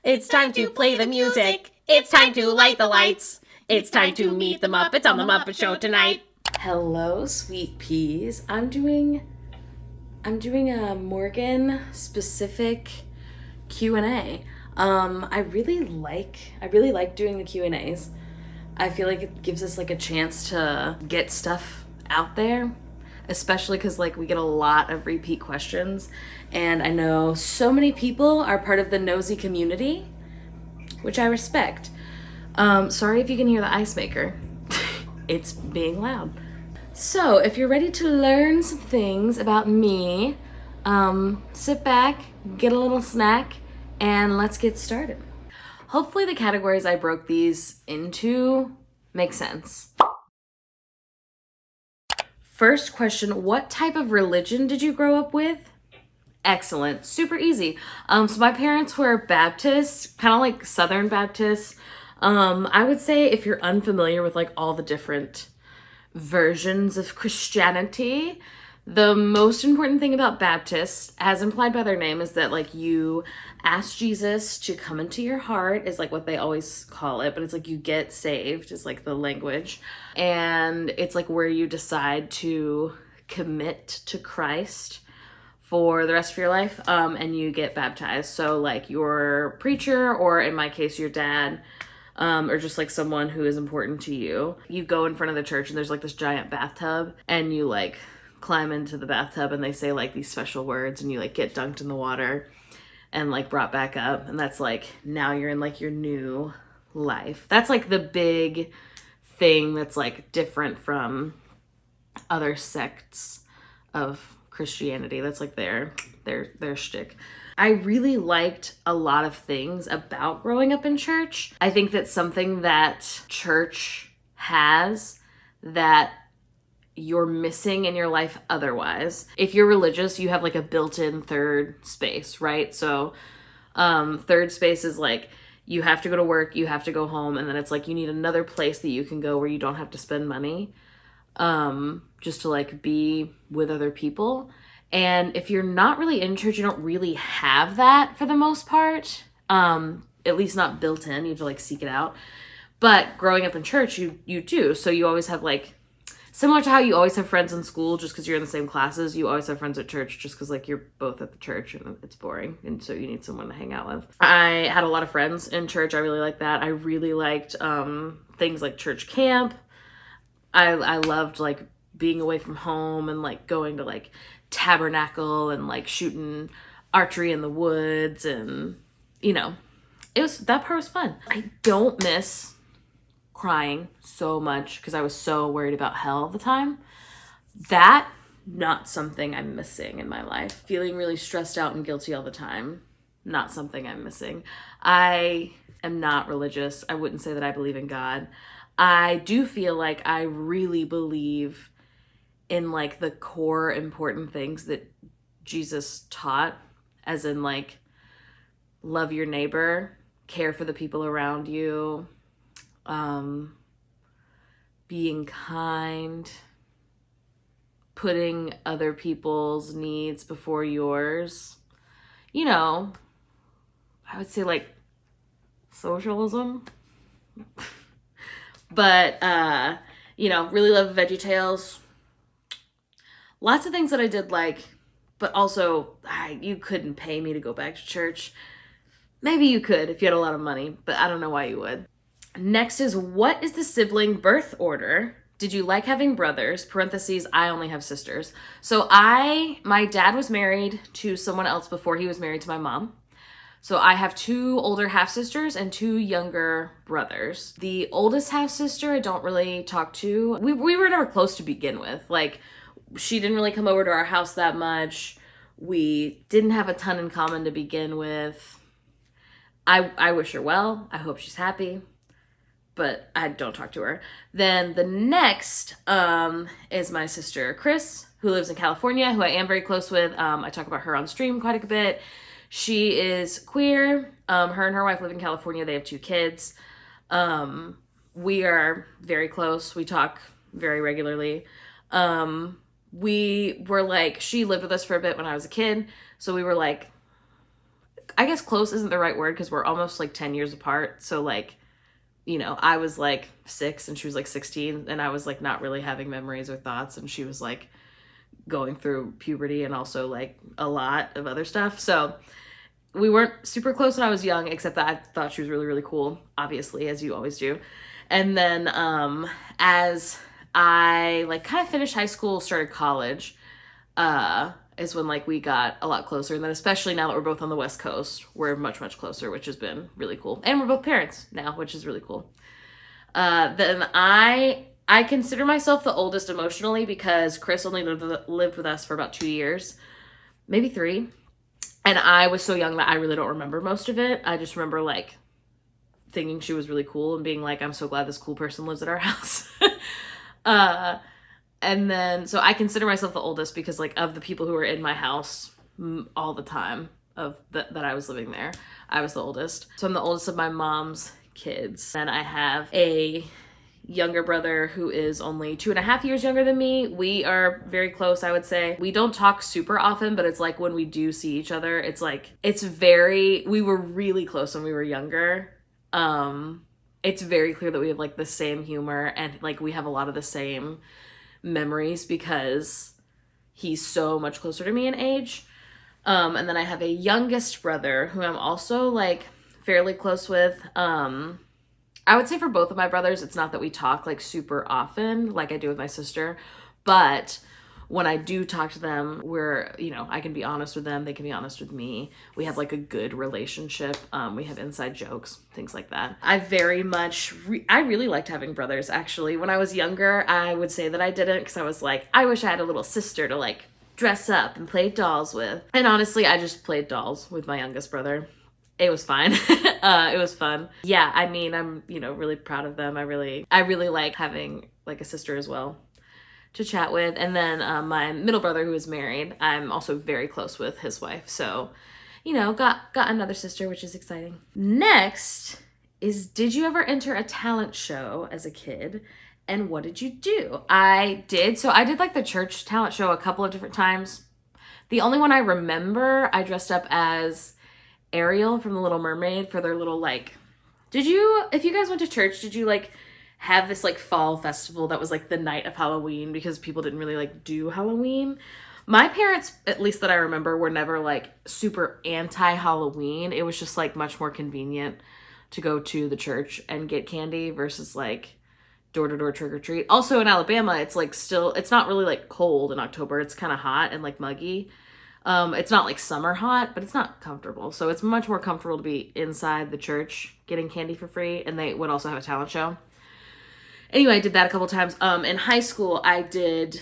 It's time to play the music. It's time to light the lights. It's time to meet the Muppets on the Muppet Show tonight. Hello, sweet peas. I'm doing a Morgan specific Q&A. I really like doing the Q&As. I feel like it gives us like a chance to get stuff out there, especially because like we get a lot of repeat questions, and I know so many people are part of the nosy community, which I respect. Sorry if you can hear the ice maker. It's being loud. So if you're ready to learn some things about me, sit back, get a little snack, and let's get started. Hopefully the categories I broke these into make sense. First question, what type of religion did you grow up with? Excellent, super easy. So my parents were Baptists, kind of like Southern Baptists. I would say if you're unfamiliar with like all the different versions of Christianity, the most important thing about Baptists, as implied by their name, is that like you ask Jesus to come into your heart, is like what they always call it, but it's like you get saved is like the language, and it's like where you decide to commit to Christ for the rest of your life, and you get baptized. So like your preacher, or in my case your dad, or just like someone who is important to you, you go in front of the church and there's like this giant bathtub, and you like climb into the bathtub and they say like these special words, and you like get dunked in the water and like brought back up, and that's like now you're in like your new life. That's like the big thing that's like different from other sects of Christianity. That's like their shtick. I really liked a lot of things about growing up in church. I think that's something that church has that you're missing in your life otherwise. If you're religious, you have like a built-in third space, right? So third space is like you have to go to work, you have to go home, and then it's like you need another place that you can go where you don't have to spend money, just to like be with other people. And if you're not really in church, you don't really have that for the most part, at least not built in. You have to like seek it out. But growing up in church, you do. So you always have like, similar to how you always have friends in school just because you're in the same classes, you always have friends at church just because like you're both at the church and it's boring, and so you need someone to hang out with. I had a lot of friends in church. I really liked that. I really liked things like church camp. I loved like being away from home and like going to like tabernacle and like shooting archery in the woods, and you know, that part was fun. I don't miss crying so much because I was so worried about hell all the time. That, not something I'm missing in my life. Feeling really stressed out and guilty all the time, not something I'm missing. I am not religious. I wouldn't say that I believe in God. I do feel like I really believe in like the core important things that Jesus taught, as in like love your neighbor, care for the people around you, being kind, putting other people's needs before yours. You know, I would say like socialism. But, you know, really love VeggieTales. Lots of things that I did like, but also you couldn't pay me to go back to church. Maybe you could if you had a lot of money, but I don't know why you would. Next is, what is the sibling birth order? Did you like having brothers? Parentheses, I only have sisters. So my dad was married to someone else before he was married to my mom. So I have 2 older half-sisters and 2 younger brothers. The oldest half-sister I don't really talk to. We were never close to begin with. Like, she didn't really come over to our house that much. We didn't have a ton in common to begin with. I wish her well. I hope she's happy, but I don't talk to her. Then the next is my sister Chris, who lives in California, who I am very close with. I talk about her on stream quite a bit. She is queer. Her and her wife live in California. They have 2 kids. We are very close. We talk very regularly. we were like, she lived with us for a bit when I was a kid. So we were like, I guess close isn't the right word because we're almost like 10 years apart. So like, you know, I was like 6 and she was like 16 and I was like not really having memories or thoughts. And she was like going through puberty and also like a lot of other stuff. So we weren't super close when I was young, except that I thought she was really, really cool, obviously, as you always do. And then as I like kind of finished high school, started college, is when like we got a lot closer. And then especially now that we're both on the West Coast, we're much, much closer, which has been really cool. And we're both parents now, which is really cool. Then I consider myself the oldest emotionally because Chris only lived with us for about 2 years, maybe 3. And I was so young that I really don't remember most of it. I just remember like thinking she was really cool and being like, I'm so glad this cool person lives at our house. And then, so I consider myself the oldest because like of the people who were in my house all the time that I was living there, I was the oldest. So I'm the oldest of my mom's kids. And I have a younger brother who is only 2.5 years younger than me. We are very close, I would say. We don't talk super often, but it's like when we do see each other, it's like, we were really close when we were younger. It's very clear that we have like the same humor and like we have a lot of the same memories because he's so much closer to me in age. And then I have a youngest brother who I'm also like fairly close with. I would say for both of my brothers, it's not that we talk like super often like I do with my sister, but when I do talk to them, I can be honest with them. They can be honest with me. We have like a good relationship. We have inside jokes, things like that. I really liked having brothers, actually. When I was younger, I would say that I didn't because I was like, I wish I had a little sister to like dress up and play dolls with. And honestly, I just played dolls with my youngest brother. It was fine. It was fun. Yeah, I mean, I'm, really proud of them. I really like having like a sister as well to chat with. And then my middle brother who is married, I'm also very close with his wife. So, got another sister, which is exciting. Next is, did you ever enter a talent show as a kid? And what did you do? I did. So I did like the church talent show a couple of different times. The only one I remember, I dressed up as Ariel from The Little Mermaid for their little like, if you guys went to church, did you like have this like fall festival that was like the night of Halloween because people didn't really like do Halloween? My parents, at least that I remember, were never like super anti-Halloween. It was just like much more convenient to go to the church and get candy versus like door-to-door trick-or-treat. Also in Alabama, it's like it's not really like cold in October. It's kind of hot and like muggy. It's not like summer hot, but it's not comfortable. So it's much more comfortable to be inside the church getting candy for free. And they would also have a talent show. Anyway, I did that a couple times. In high school, I did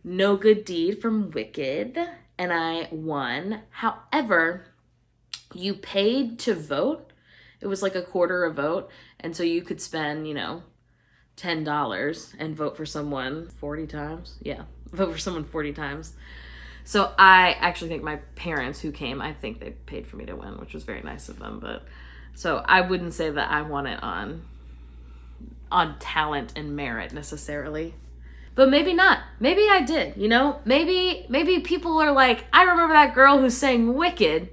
No Good Deed from Wicked, and I won. However, you paid to vote. It was like a quarter a vote, and so you could spend, $10 and vote for someone 40 times. Yeah, vote for someone 40 times. So I actually think my parents who came, I think they paid for me to win, which was very nice of them. But so I wouldn't say that I won it on talent and merit necessarily. But maybe not. Maybe I did, Maybe people are like, I remember that girl who sang Wicked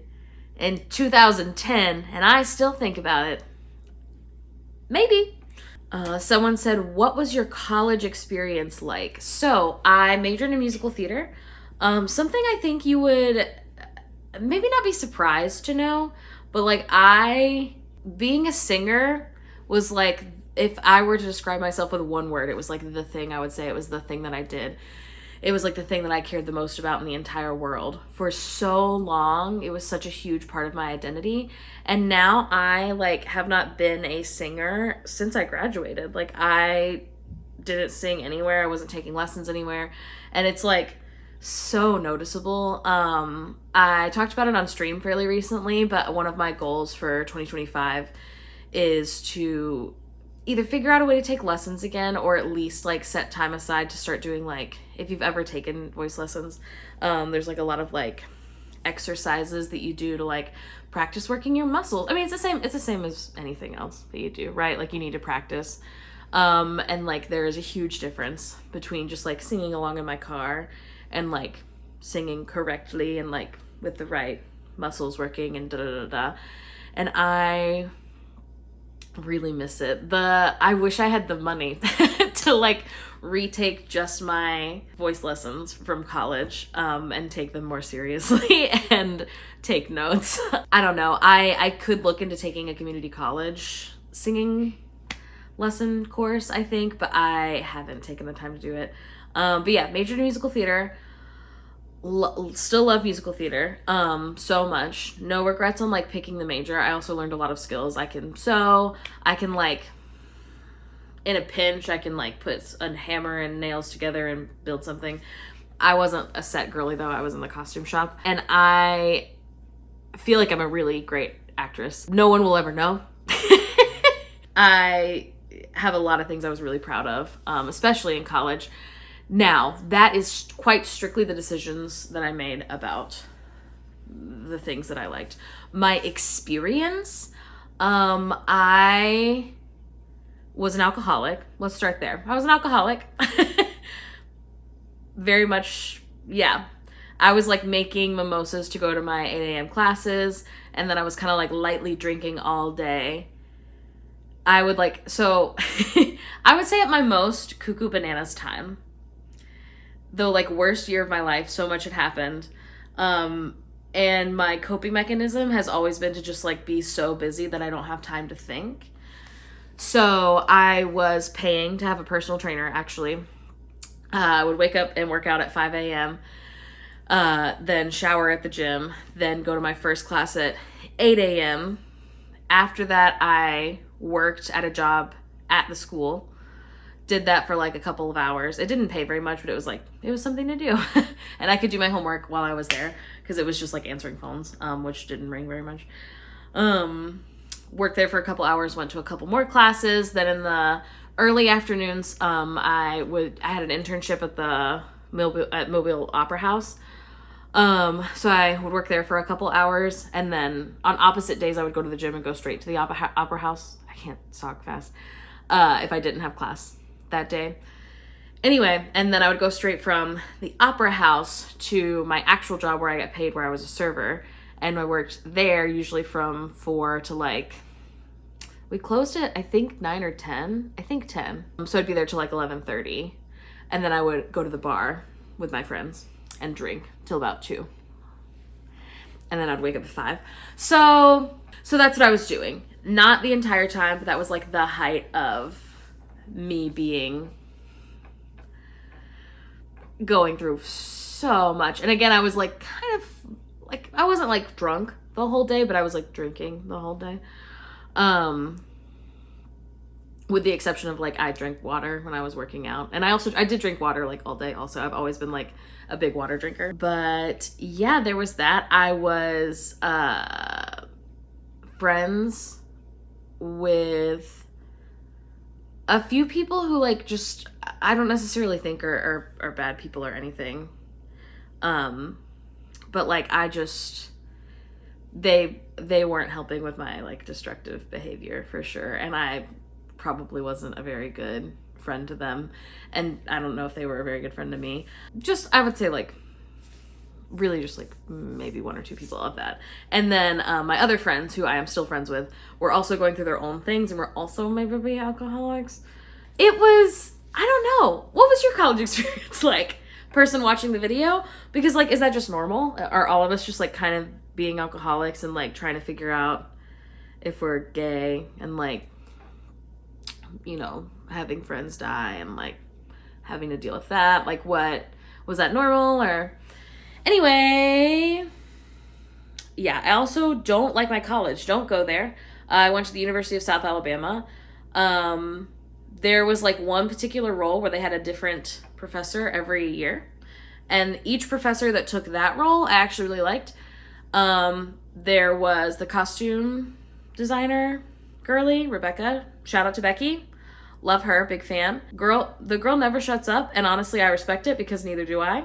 in 2010 and I still think about it. Maybe. Someone said, what was your college experience like? So I majored in musical theater. Something I think you would maybe not be surprised to know, but like being a singer was like, if I were to describe myself with one word, it was like the thing I would say. It was the thing that I did. It was like the thing that I cared the most about in the entire world. For so long, it was such a huge part of my identity. And now I like have not been a singer since I graduated. Like I didn't sing anywhere. I wasn't taking lessons anywhere. And it's like so noticeable. I talked about it on stream fairly recently, but one of my goals for 2025 is to either figure out a way to take lessons again or at least like set time aside to start doing like, if you've ever taken voice lessons, there's like a lot of like exercises that you do to like practice working your muscles. I mean, it's the same as anything else that you do, right? Like you need to practice. And like there is a huge difference between just like singing along in my car and like singing correctly and like with the right muscles working and da da da da. And I really miss it. I wish I had the money to like retake just my voice lessons from college and take them more seriously and take notes. I don't know. I could look into taking a community college singing lesson course, I think, but I haven't taken the time to do it. But yeah, majored in musical theater. Still love musical theater so much. No regrets on like picking the major. I also learned a lot of skills. I can sew. I can like, in a pinch, I can like put a hammer and nails together and build something. I wasn't a set girly though. I was in the costume shop, and I feel like I'm a really great actress. No one will ever know. I have a lot of things I was really proud of, especially in college. Now, that is quite strictly the decisions that I made about the things that I liked. My experience, I was an alcoholic. Let's start there. I was an alcoholic. Very much, yeah. I was like making mimosas to go to my 8 a.m. classes, and then I was kind of like lightly drinking all day. I would like, so I would say at my most cuckoo bananas time. The like worst year of my life, so much had happened. And my coping mechanism has always been to just like be so busy that I don't have time to think. So I was paying to have a personal trainer, actually. I would wake up and work out at 5 a.m., then shower at the gym, then go to my first class at 8 a.m. After that, I worked at a job at the school. Did that for like a couple of hours. It didn't pay very much, but it was like, it was something to do. And I could do my homework while I was there because it was just like answering phones, which didn't ring very much. Worked there for a couple hours, went to a couple more classes. Then in the early afternoons, I had an internship at the Mobile Opera House. So I would work there for a couple hours, and then on opposite days I would go to the gym and go straight to the opera house. I can't talk fast. If I didn't have class that day. Anyway, and then I would go straight from the opera house to my actual job where I got paid, where I was a server. And I worked there usually from 4 to like, we closed at I think 9 or 10. I think 10. So I'd be there till like 11:30. And then I would go to the bar with my friends and drink till about 2. And then I'd wake up at 5. So that's what I was doing. Not the entire time, but that was like the height of me going through so much. And again, I was like kind of like, I wasn't like drunk the whole day, but I was like drinking the whole day. With the exception of like, I drank water when I was working out. And I did drink water like all day also. I've always been like a big water drinker. But yeah, there was that. I was friends with a few people who like just, I don't necessarily think are bad people or anything. But like they weren't helping with my like destructive behavior for sure. And I probably wasn't a very good friend to them. And I don't know if they were a very good friend to me. Just, I would say like, really just like maybe 1 or 2 people of that. And then my other friends who I am still friends with were also going through their own things and were also maybe alcoholics. It was, I don't know. What was your college experience like? Person watching the video? Because like, is that just normal? Are all of us just like kind of being alcoholics and like trying to figure out if we're gay and like, you know, having friends die and like having to deal with that? Like, what was that normal? Or anyway, yeah, I also don't like my college. Don't go there. I went to the University of South Alabama. There was like one particular role where they had a different professor every year. And each professor that took that role, I actually really liked. There was the costume designer girly, Rebecca. Shout out to Becky. Love her, big fan. The girl never shuts up, and honestly, I respect it because neither do I.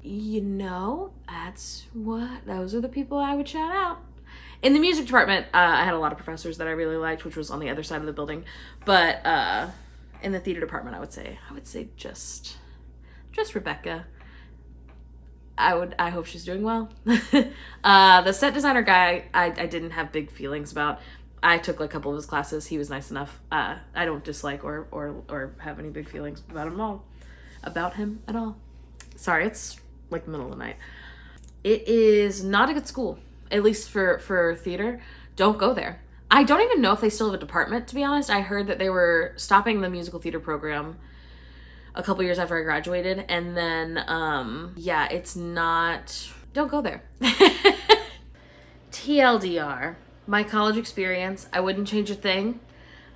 You know, those are the people I would shout out. In the music department, I had a lot of professors that I really liked, which was on the other side of the building. But in the theater department, I would say just Rebecca. I hope she's doing well. The set designer guy, I didn't have big feelings about. I took like a couple of his classes. He was nice enough. I don't dislike or have any big feelings about him at all. Sorry, it's like the middle of the night. It is not a good school, at least for theater. Don't go there. I don't even know if they still have a department, to be honest. I heard that they were stopping the musical theater program a couple years after I graduated, and then yeah, it's not, don't go there. TLDR, my college experience, I wouldn't change a thing.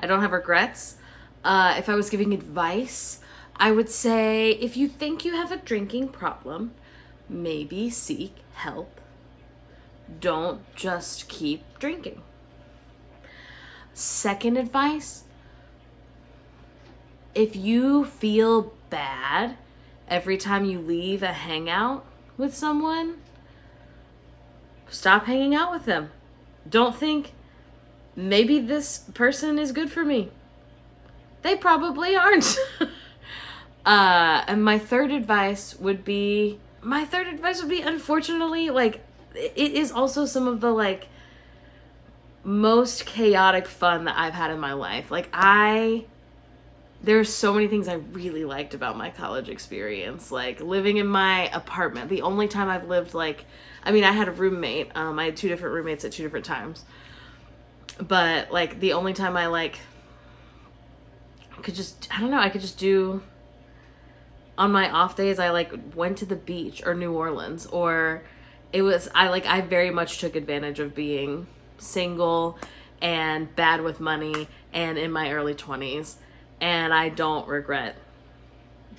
I don't have regrets. If I was giving advice, I would say if you think you have a drinking problem, maybe seek help. Don't just keep drinking. Second advice, if you feel bad every time you leave a hangout with someone, stop hanging out with them. Don't think, maybe this person is good for me. They probably aren't. And my third advice would be, unfortunately, like, it is also some of the, like, most chaotic fun that I've had in my life. Like, there's so many things I really liked about my college experience. Like, living in my apartment. The only time I've lived, like, I mean, I had a roommate. I had 2 different roommates at 2 different times. But, like, the only time I, like, I could just do, on my off days, I, like, went to the beach or New Orleans. Or I very much took advantage of being single and bad with money and in my early 20s. And I don't regret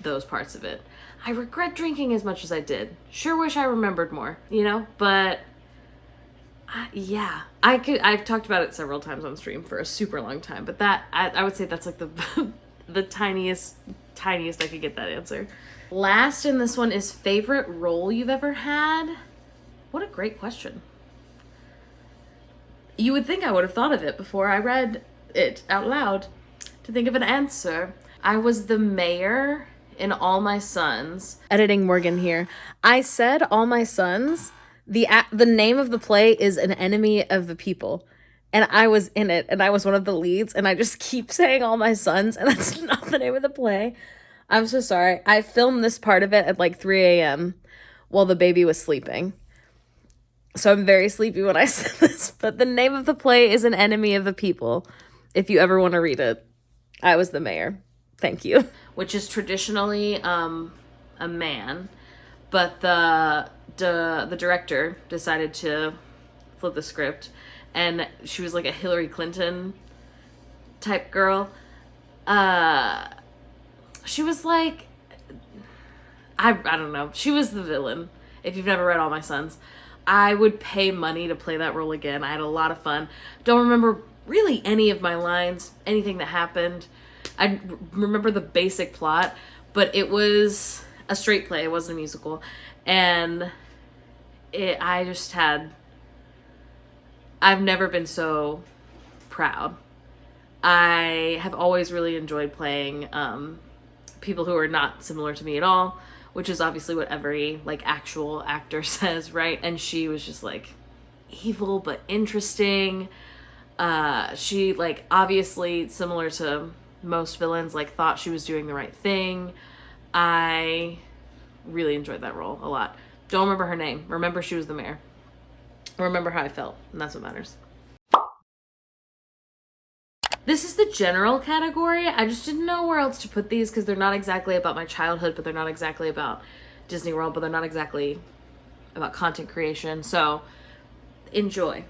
those parts of it. I regret drinking as much as I did. Sure wish I remembered more, but yeah, I've talked about it several times on stream for a super long time, but that, I would say that's like the the tiniest I could get that answer. Last in this one is favorite role you've ever had. What a great question. You would think I would have thought of it before I read it out loud to think of an answer. I was the mayor in All My Sons. Editing Morgan here. I said All My Sons. The name of the play is An Enemy of the People. And I was in it, and I was one of the leads, and I just keep saying All My Sons, and that's not the name of the play. I'm so sorry. I filmed this part of it at like 3 a.m. while the baby was sleeping. So I'm very sleepy when I said this, but the name of the play is An Enemy of the People, if you ever want to read it. I was the mayor. Thank you. Which is traditionally a man, but the director decided to flip the script, and she was like a Hillary Clinton type girl. She was like, I don't know. She was the villain. If you've never read All My Sons, I would pay money to play that role again. I had a lot of fun. Don't remember really any of my lines, anything that happened. I remember the basic plot, but it was a straight play. It wasn't a musical. And I've never been so proud. I have always really enjoyed playing people who are not similar to me at all, which is obviously what every like actual actor says, right? And she was just like evil but interesting. She, like, obviously similar to most villains, like, thought she was doing the right thing. I really enjoyed that role a lot. Don't remember her name. Remember she was the mayor. Remember how I felt, and that's what matters. This is the general category. I just didn't know where else to put these because they're not exactly about my childhood, but they're not exactly about Disney World, but they're not exactly about content creation. So enjoy.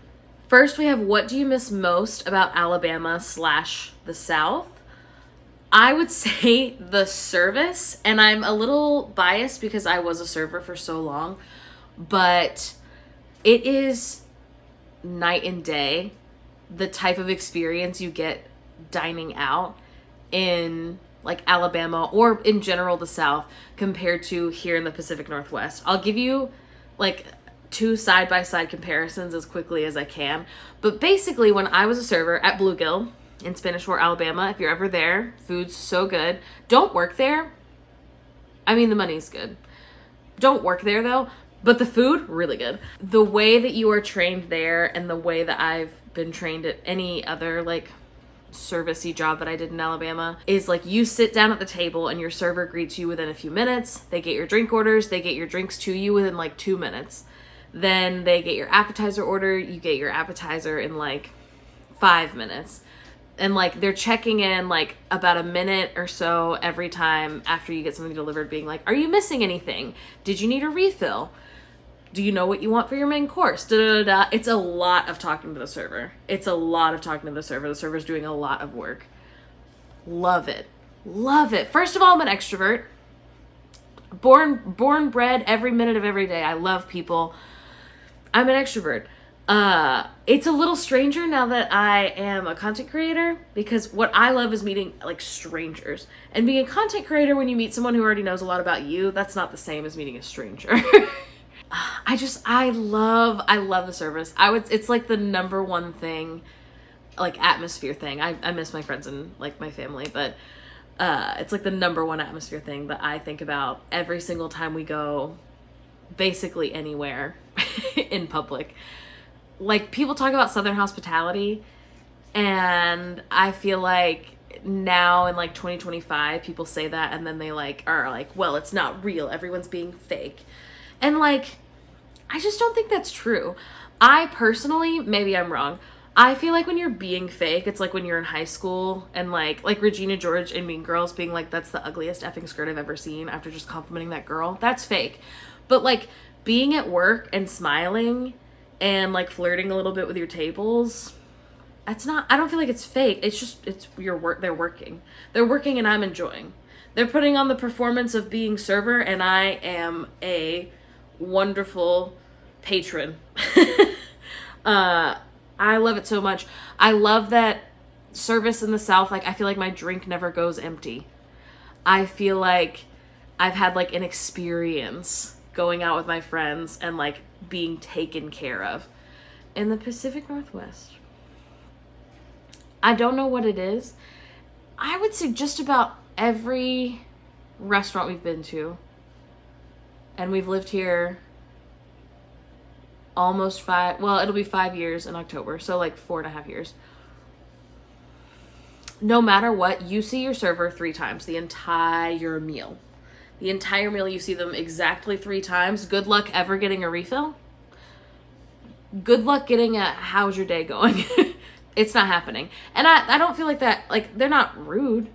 First, we have what do you miss most about Alabama / the South? I would say the service, and I'm a little biased because I was a server for so long, but it is night and day the type of experience you get dining out in like Alabama or in general the South compared to here in the Pacific Northwest. I'll give you like 2 side-by-side comparisons as quickly as I can. But basically, when I was a server at Bluegill in Spanish Fort, Alabama, if you're ever there, food's so good. Don't work there. I mean, the money's good. Don't work there, though, But the food, really good. The way that you are trained there and the way that I've been trained at any other like servicey job that I did in Alabama is like you sit down at the table and your server greets you within a few minutes. They get your drink orders, they get your drinks to you within like 2 minutes. Then they get your appetizer order, you get your appetizer in like 5 minutes. And like they're checking in like about a minute or so every time after you get something delivered, being like, are you missing anything? Did you need a refill? Do you know what you want for your main course? Da, da, da, da. It's a lot of talking to the server. It's a lot of talking to the server. The server's doing a lot of work. Love it. Love it. First of all, I'm an extrovert. Born bred every minute of every day. I love people. I'm an extrovert. It's a little stranger now that I am a content creator, because what I love is meeting like strangers. And being a content creator, when you meet someone who already knows a lot about you, that's not the same as meeting a stranger. I love the service. It's like the number one thing, like atmosphere thing. I miss my friends and like my family, but it's like the number one atmosphere thing that I think about every single time we go basically anywhere in public. Like people talk about Southern hospitality, and I feel like now in like 2025 people say that and then they like are like, well, it's not real, everyone's being fake. And like I just don't think that's true. I personally, maybe I'm wrong, I feel like when you're being fake, it's like when you're in high school and like Regina George in Mean Girls being like, that's the ugliest effing skirt I've ever seen, after just complimenting that girl. That's fake. But like being at work and smiling and like flirting a little bit with your tables, that's not, I don't feel like it's fake. It's just, it's your work. They're working and I'm enjoying. They're putting on the performance of being server, and I am a wonderful patron. I love it so much. I love that service in the South. Like I feel like my drink never goes empty. I feel like I've had like an experience going out with my friends and like being taken care of. In the Pacific Northwest, I don't know what it is. I would say just about every restaurant we've been to, and we've lived here almost it'll be 5 years in October, so like 4.5 years. No matter what, you see your server 3 times the entire meal. The entire meal, you see them exactly 3 times. Good luck ever getting a refill. Good luck getting a how's your day going. It's not happening. And I don't feel like that, like they're not rude,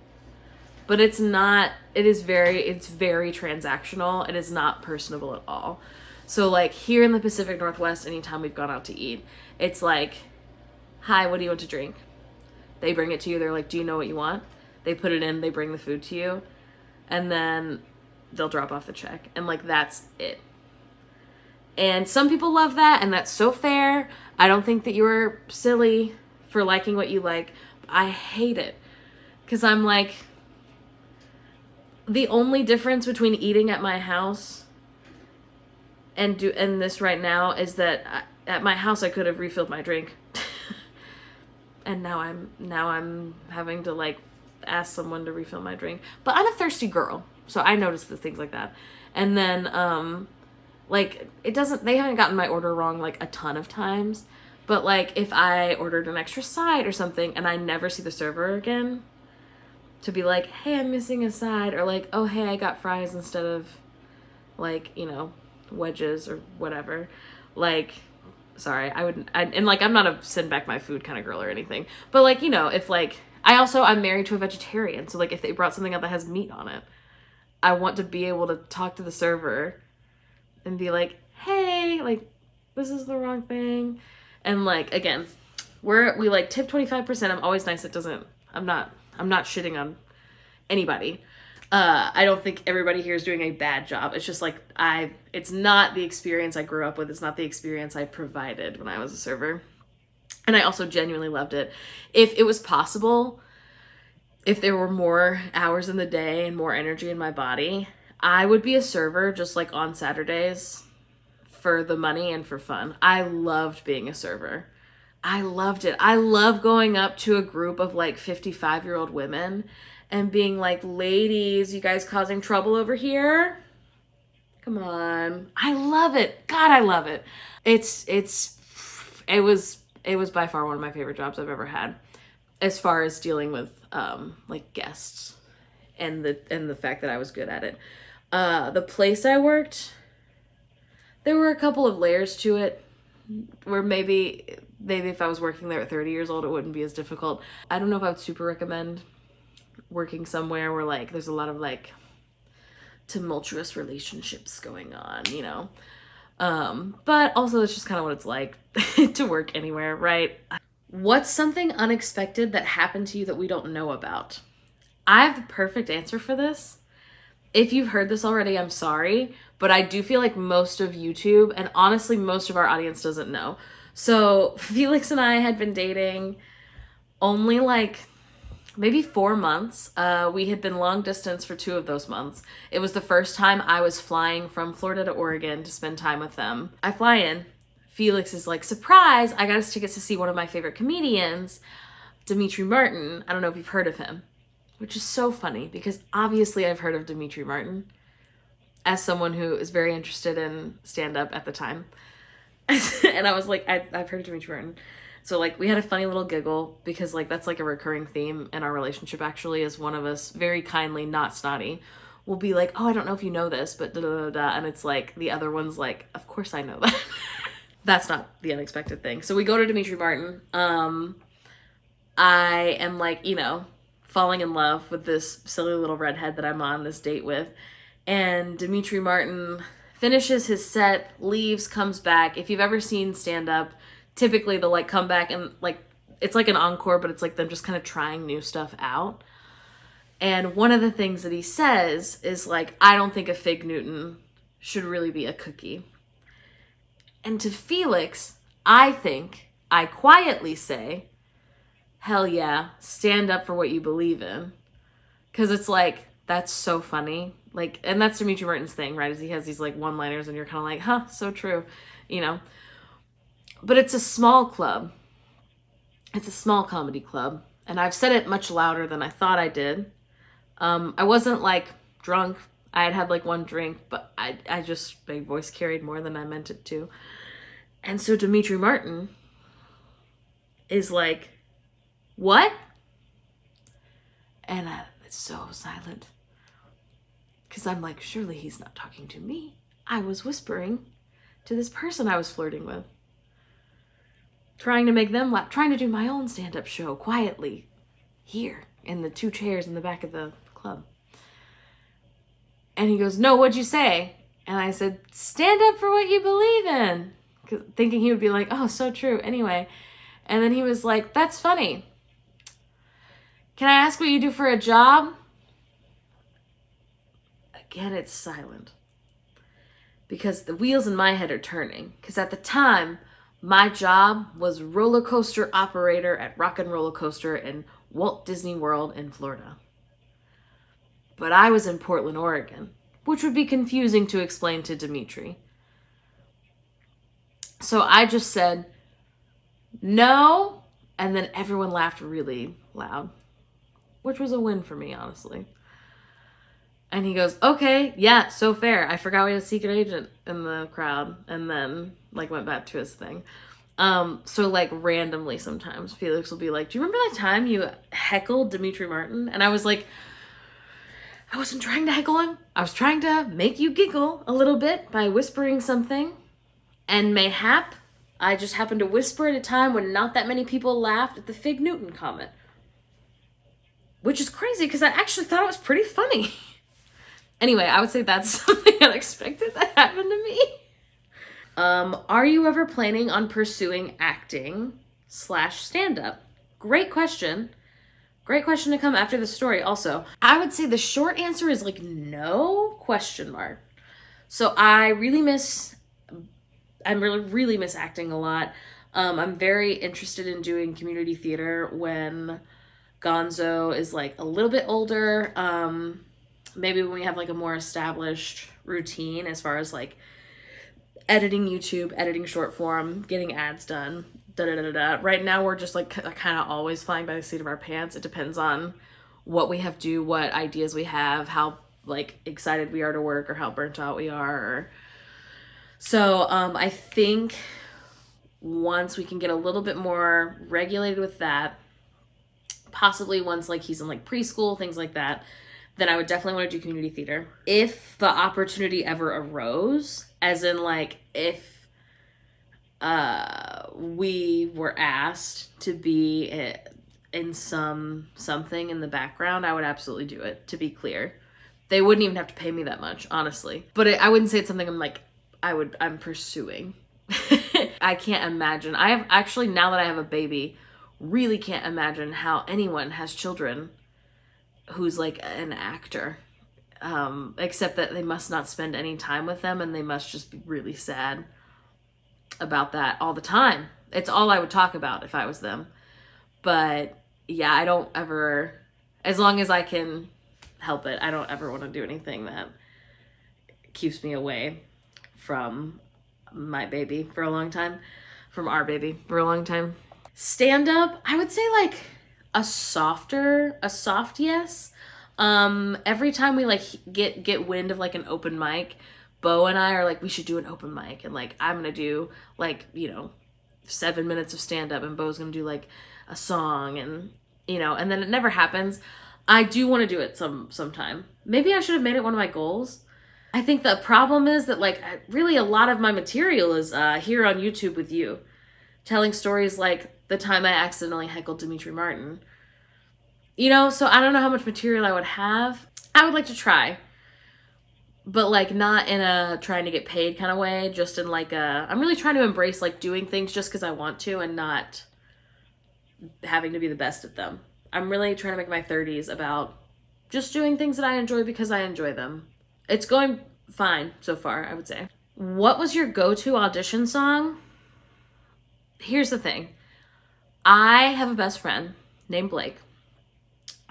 but it's very transactional. It is not personable at all. So like here in the Pacific Northwest, anytime we've gone out to eat, it's like, hi, what do you want to drink? They bring it to you. They're like, do you know what you want? They put it in, they bring the food to you, and then they'll drop off the check. And like, that's it. And some people love that, and that's so fair. I don't think that you're silly for liking what you like. I hate it. Because I'm like, the only difference between eating at my house and this right now is that at my house I could have refilled my drink. And now I'm having to like ask someone to refill my drink. But I'm a thirsty girl, so I notice the things like that. And then like they haven't gotten my order wrong like a ton of times, but like if I ordered an extra side or something and I never see the server again to be like, hey, I'm missing a side, or like, oh hey, I got fries instead of like, you know, wedges or whatever, like, sorry, and like I'm not a send back my food kind of girl or anything, but like, you know, if like I'm married to a vegetarian, so like if they brought something out that has meat on it, I want to be able to talk to the server and be like, hey, like this is the wrong thing. And like, again, we like tip 25%. I'm always nice. I'm not shitting on anybody. I don't think everybody here is doing a bad job. It's just like it's not the experience I grew up with. It's not the experience I provided when I was a server. And I also genuinely loved it. If it was possible, if there were more hours in the day and more energy in my body, I would be a server just like on Saturdays for the money and for fun. I loved being a server. I loved it. I love going up to a group of like 55-year-old women and being like, ladies, you guys causing trouble over here? Come on. I love it. God, I love it. It was by far one of my favorite jobs I've ever had, as far as dealing with like guests and the fact that I was good at it. The place I worked, there were a couple of layers to it where maybe if I was working there at 30 years old, it wouldn't be as difficult. I don't know if I would super recommend working somewhere where like there's a lot of like tumultuous relationships going on, you know. But also it's just kind of what it's like to work anywhere, right? What's something unexpected that happened to you that we don't know about? I have the perfect answer for this. If you've heard this already, I'm sorry, but I do feel like most of YouTube, and honestly most of our audience doesn't know. So Felix and I had been dating only like maybe 4 months. We had been long distance for 2 of those months. It was the first time I was flying from Florida to Oregon to spend time with them. I fly in. Felix is like, surprise, I got us tickets to see one of my favorite comedians, Dimitri Martin. I don't know if you've heard of him, which is so funny because obviously I've heard of Dimitri Martin as someone who is very interested in stand-up at the time. And I was like, I've heard of Dimitri Martin. So like we had a funny little giggle because like that's like a recurring theme in our relationship actually, is one of us very kindly, not snotty, will be like, oh, I don't know if you know this, but da da da da, and it's like the other one's like, of course I know that. That's not the unexpected thing. So we go to Dimitri Martin. I am like, you know, falling in love with this silly little redhead that I'm on this date with, and Dimitri Martin finishes his set, leaves, comes back. If you've ever seen stand-up, typically they'll like come back and like it's like an encore, but it's like them just kind of trying new stuff out. And one of the things that he says is like, I don't think a fig Newton should really be a cookie. And to Felix, I quietly say, hell yeah, stand up for what you believe in. Because it's like, that's so funny. Like, and that's Dimitri Martin's thing, right? Is he has these like one-liners and you're kind of like, huh, so true, you know? But it's a small club. It's a small comedy club. And I've said it much louder than I thought I did. I wasn't like drunk. I had like 1 drink, but I just, my voice carried more than I meant it to. And so Dimitri Martin is like, what? And it's so silent. Because I'm like, surely he's not talking to me. I was whispering to this person I was flirting with. Trying to make them laugh. Trying to do my own stand-up show quietly. Here, in the 2 chairs in the back of the club. And he goes, no, what'd you say? And I said, stand up for what you believe in. Thinking he would be like, oh, so true. Anyway. And then he was like, that's funny. Can I ask what you do for a job? Again, it's silent. Because the wheels in my head are turning. Because at the time, my job was roller coaster operator at Rock and Roller Coaster in Walt Disney World in Florida. But I was in Portland, Oregon, which would be confusing to explain to Dimitri. So I just said, no, and then everyone laughed really loud, which was a win for me, honestly. And he goes, okay, yeah, so fair. I forgot we had a secret agent in the crowd, and then like went back to his thing. So like randomly sometimes Felix will be like, do you remember that time you heckled Dimitri Martin? And I was like, I wasn't trying to heckle him. I was trying to make you giggle a little bit by whispering something. And mayhap, I just happened to whisper at a time when not that many people laughed at the Fig Newton comment. Which is crazy because I actually thought it was pretty funny. Anyway, I would say that's something unexpected that happened to me. Are you ever planning on pursuing acting / stand-up? Great question. Great question to come after the story also. I would say the short answer is like no question mark. So I really miss acting a lot. I'm very interested in doing community theater when Gonzo is like a little bit older. Maybe when we have like a more established routine as far as like editing YouTube, editing short form, getting ads done, Right now we're just like kind of always flying by the seat of our pants. It depends on what we have to do, what ideas we have, how like excited we are to work or how burnt out we are. So I think once we can get a little bit more regulated with that, possibly once like he's in like preschool, things like that, then I would definitely want to do community theater. If the opportunity ever arose, as in like if we were asked to be in something in the background, I would absolutely do it, to be clear. They wouldn't even have to pay me that much, honestly. But I wouldn't say it's something I'm pursuing. I can't imagine. I have actually, now that I have a baby, really can't imagine how anyone has children who's like an actor. Except that they must not spend any time with them and they must just be really sad about that all the time. It's all I would talk about if I was them. But yeah, I don't ever, as long as I can help it, I don't ever want to do anything that keeps me away from my baby for a long time, from our baby for a long time. Stand up, I would say like a soft yes. Every time we like get wind of like an open mic, Bo and I are like, we should do an open mic, and like I'm gonna do like, 7 minutes of stand up and Bo's gonna do like a song, and and then it never happens. I do want to do it sometime. Maybe I should have made it one of my goals. I think the problem is that like really a lot of my material is here on YouTube with you, telling stories like the time I accidentally heckled Dimitri Martin. So I don't know how much material I would have. I would like to try, but like not in a trying to get paid kind of way, just in like I'm really trying to embrace like doing things just because I want to and not having to be the best at them. I'm really trying to make my 30s about just doing things that I enjoy because I enjoy them. It's going fine so far, I would say. What was your go-to audition song? Here's the thing. I have a best friend named Blake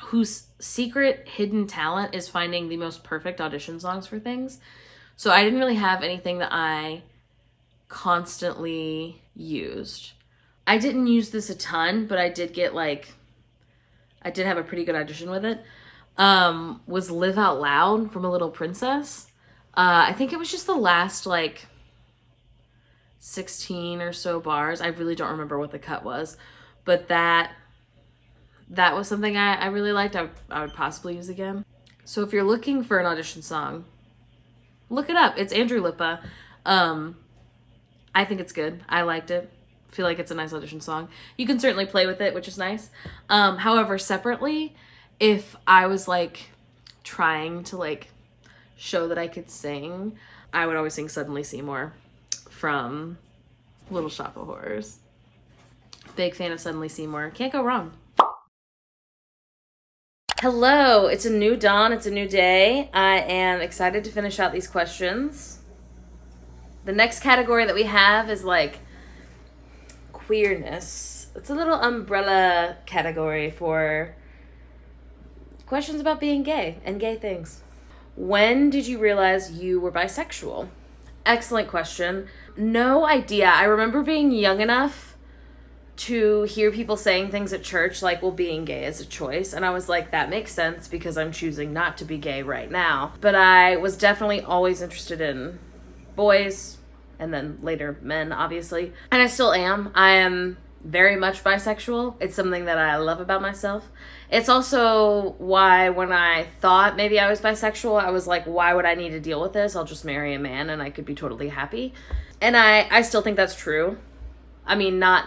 whose secret hidden talent is finding the most perfect audition songs for things. So I didn't really have anything that I constantly used. I didn't use this a ton, but I did have a pretty good audition with it. Was Live Out Loud from A Little Princess. I think it was just the last like 16 or so bars. I really don't remember what the cut was, but that was something I really liked. I would possibly use again. So if you're looking for an audition song, look it up. It's Andrew Lippa. I think it's good. I liked it. Feel like it's a nice audition song. You can certainly play with it, which is nice. However, separately, if I was like trying to like show that I could sing, I would always sing Suddenly Seymour from Little Shop of Horrors. Big fan of Suddenly Seymour. Can't go wrong. Hello, it's a new dawn, it's a new day. I am excited to finish out these questions. The next category that we have is like queerness. It's a little umbrella category for questions about being gay and gay things. When did you realize you were bisexual? Excellent question. No idea. I remember being young enough to hear people saying things at church like, well, being gay is a choice. And I was like, that makes sense because I'm choosing not to be gay right now. But I was definitely always interested in boys and then later men, obviously. And I still am. I am very much bisexual. It's something that I love about myself. It's also why when I thought maybe I was bisexual, I was like, why would I need to deal with this? I'll just marry a man and I could be totally happy. And I still think that's true. I mean, not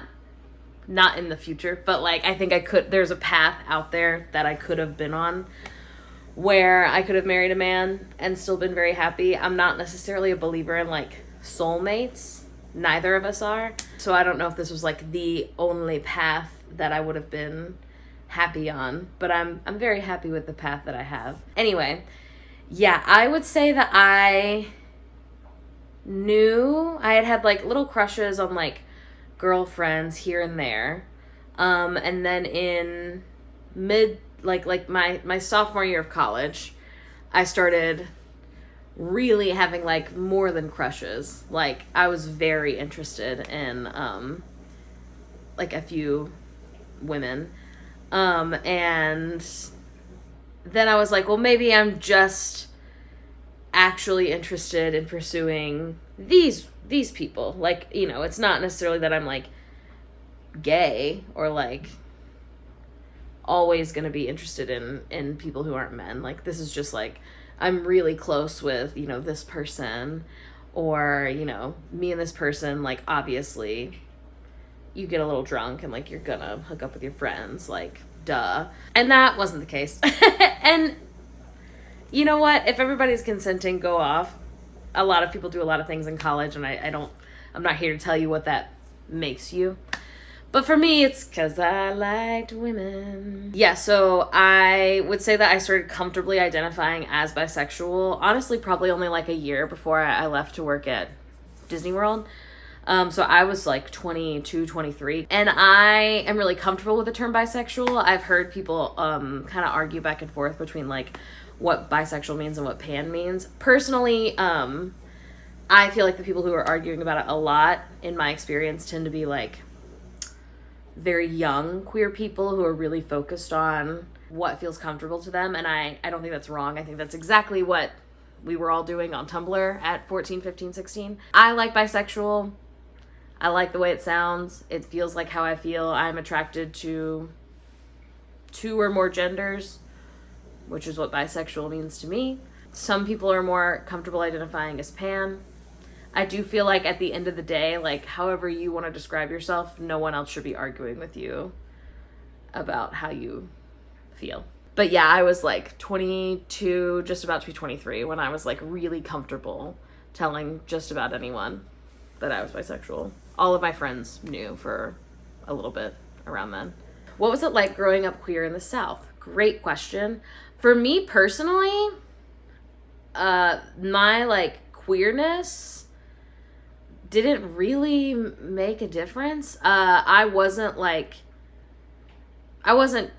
in the future, but like I think there's a path out there that I could have been on where I could have married a man and still been very happy. I'm not necessarily a believer in like soulmates. Neither of us are. So I don't know if this was like the only path that I would have been happy on, but I'm very happy with the path that I have. Anyway, yeah, I would say that I knew I had like little crushes on like girlfriends here and there. And then in my sophomore year of college, I started really having like more than crushes. Like I was very interested in like a few women. And then I was like, well, maybe I'm just actually interested in pursuing these people. Like, you know, it's not necessarily that I'm like gay or like always going to be interested in people who aren't men. Like, this is just like I'm really close with, you know, this person, or, you know, me and this person, like, obviously you get a little drunk and like you're gonna hook up with your friends, like, duh. And that wasn't the case. And you know what? If everybody's consenting, go off. A lot of people do a lot of things in college, and I'm not here to tell you what that makes you. But for me, it's because I liked women. Yeah, so I would say that I started comfortably identifying as bisexual, honestly, probably only like a year before I left to work at Disney World. So I was like 22, 23, and I am really comfortable with the term bisexual. I've heard people kind of argue back and forth between like what bisexual means and what pan means. Personally, I feel like the people who are arguing about it a lot, in my experience, tend to be like very young queer people who are really focused on what feels comfortable to them, and I don't think that's wrong. I think that's exactly what we were all doing on Tumblr at 14, 15, 16. I like bisexual. I like the way it sounds. It feels like how I feel. I'm attracted to 2 or more genders, which is what bisexual means to me. Some people are more comfortable identifying as pan. I do feel like at the end of the day, like, however you want to describe yourself, no one else should be arguing with you about how you feel. But yeah, I was like 22, just about to be 23, when I was like really comfortable telling just about anyone that I was bisexual. All of my friends knew for a little bit around then. What was it like growing up queer in the South? Great question. For me personally, my like queerness didn't really make a difference. I wasn't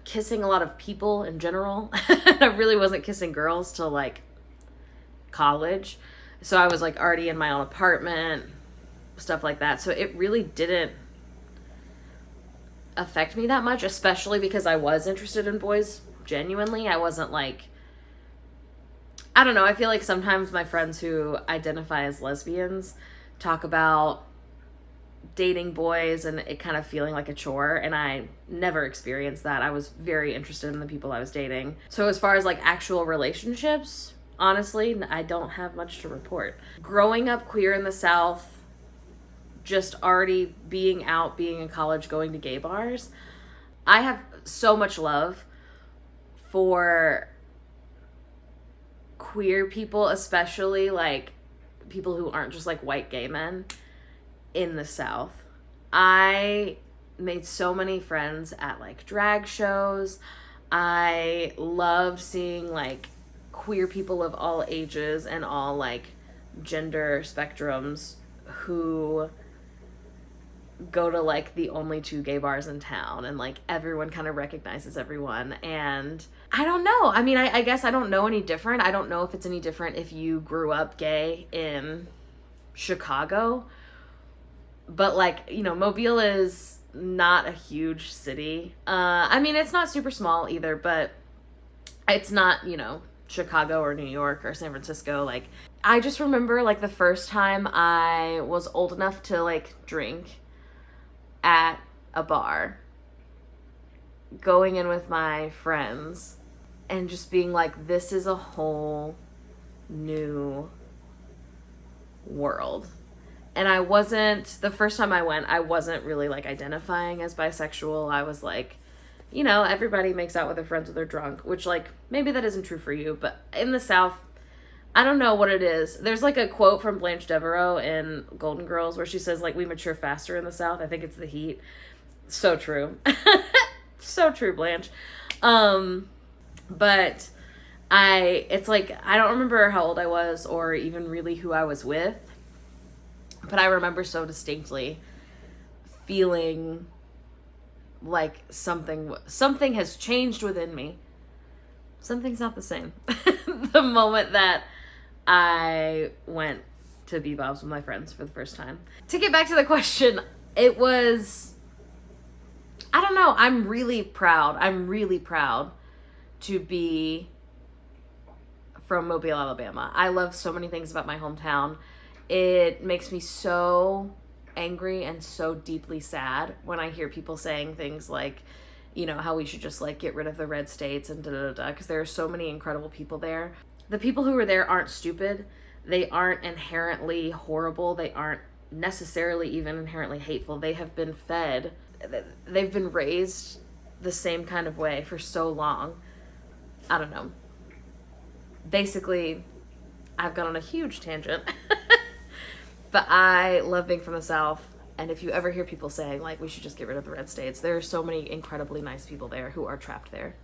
kissing a lot of people in general. I really wasn't kissing girls till like college. So I was like already in my own apartment, stuff like that. So it really didn't affect me that much, especially because I was interested in boys genuinely. I wasn't like, I don't know, I feel like sometimes my friends who identify as lesbians talk about dating boys and it kind of feeling like a chore, and I never experienced that. I was very interested in the people I was dating. So as far as like actual relationships, honestly, I don't have much to report. Growing up queer in the South, just already being out, being in college, going to gay bars, I have so much love for queer people, especially like people who aren't just like white gay men in the South. I made so many friends at like drag shows. I loved seeing like queer people of all ages and all like gender spectrums who go to like the only 2 gay bars in town, and like everyone kind of recognizes everyone. And I don't know, I mean, I guess I don't know any different. I don't know if it's any different if you grew up gay in Chicago, but like, you know, Mobile is not a huge city. I mean, it's not super small either, but it's not, you know, Chicago or New York or San Francisco. Like, I just remember like the first time I was old enough to like drink at a bar, going in with my friends and just being like, this is a whole new world. And the first time I went, I wasn't really like identifying as bisexual. I was like, you know, everybody makes out with their friends when they're drunk, which like maybe that isn't true for you, but in the South, I don't know what it is. There's like a quote from Blanche Devereaux in Golden Girls where she says like, we mature faster in the South. I think it's the heat. So true. So true, Blanche. But it's like, I don't remember how old I was or even really who I was with, but I remember so distinctly feeling like something has changed within me. Something's not the same. The moment that I went to Bebop's with my friends for the first time. To get back to the question, it was, I don't know, I'm really proud to be from Mobile, Alabama. I love so many things about my hometown. It makes me so angry and so deeply sad when I hear people saying things like, you know, how we should just like get rid of the red states and da-da-da-da, because there are so many incredible people there. The people who are there aren't stupid. They aren't inherently horrible. They aren't necessarily even inherently hateful. They have been fed, they've been raised the same kind of way for so long. I don't know. Basically, I've gone on a huge tangent. But I love being from the South. And if you ever hear people saying, like, we should just get rid of the red states, there are so many incredibly nice people there who are trapped there.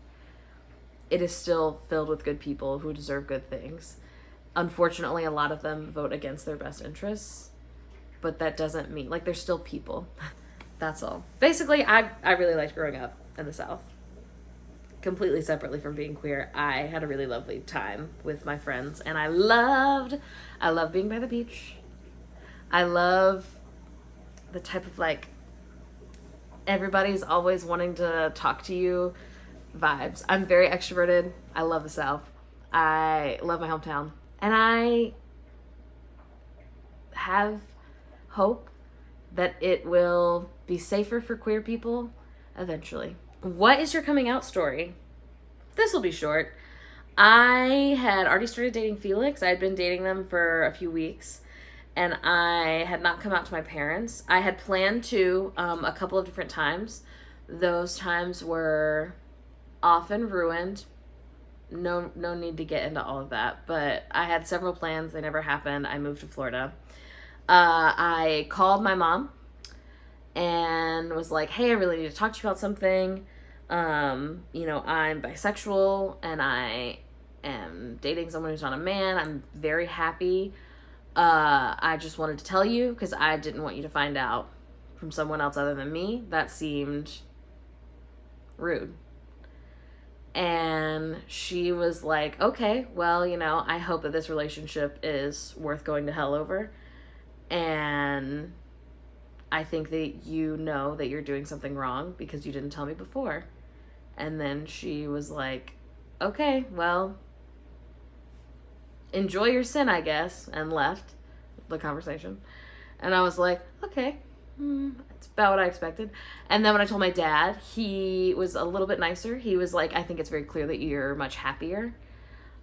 It is still filled with good people who deserve good things. Unfortunately, a lot of them vote against their best interests. But that doesn't mean, like, they're still people. That's all. Basically, I really liked growing up in the South. Completely separately from being queer, I had a really lovely time with my friends. And I love being by the beach. I love the type of, like, everybody's always wanting to talk to you vibes. I'm very extroverted. I love the South. I love my hometown. And I have hope that it will be safer for queer people eventually. What is your coming out story? This will be short. I had already started dating Felix. I had been dating them for a few weeks. And I had not come out to my parents. I had planned to a couple of different times. Those times were often ruined. No need to get into all of that. But I had several plans. They never happened. I moved to Florida. I called my mom and was like, hey, I really need to talk to you about something. You know, I'm bisexual and I am dating someone who's not a man. I'm very happy. I just wanted to tell you because I didn't want you to find out from someone else other than me. That seemed rude. And she was like, okay, well, you know, I hope that this relationship is worth going to hell over. And I think that you know that you're doing something wrong because you didn't tell me before. And then she was like, okay, well, enjoy your sin, I guess, and left the conversation. And I was like, okay, it's about what I expected. And then when I told my dad, he was a little bit nicer. He was like, I think it's very clear that you're much happier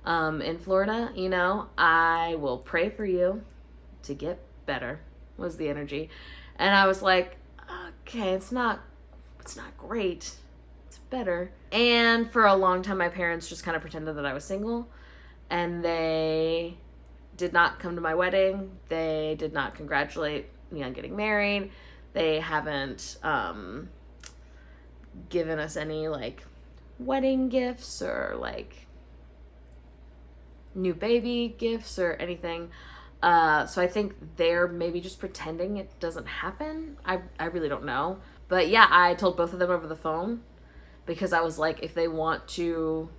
in Florida. You know, I will pray for you to get better, was the energy. And I was like, okay, it's not great. It's better. And for a long time, my parents just kind of pretended that I was single. And they did not come to my wedding. They did not congratulate me on getting married. They haven't given us any, like, wedding gifts or, like, new baby gifts or anything. So I think they're maybe just pretending it doesn't happen. I really don't know. But yeah, I told both of them over the phone because I was like, if they want to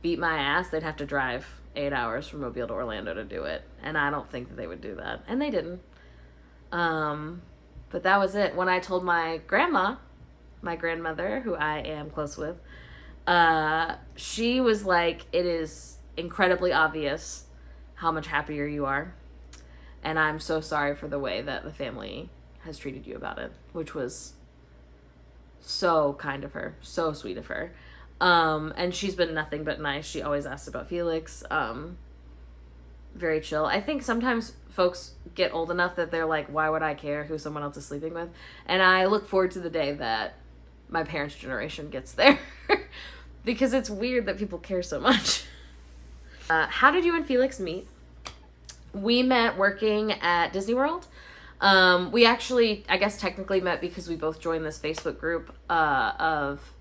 beat my ass, they'd have to drive 8 hours from Mobile to Orlando to do it. And I don't think that they would do that. And they didn't. But that was it. When I told my grandma, my grandmother, who I am close with, she was like, it is incredibly obvious how much happier you are. And I'm so sorry for the way that the family has treated you about it, which was so kind of her, so sweet of her. And she's been nothing but nice. She always asks about Felix. Very chill. I think sometimes folks get old enough that they're like, why would I care who someone else is sleeping with? And I look forward to the day that my parents' generation gets there. Because it's weird that people care so much. How did you and Felix meet? We met working at Disney World. We actually, I guess technically met because we both joined this Facebook group of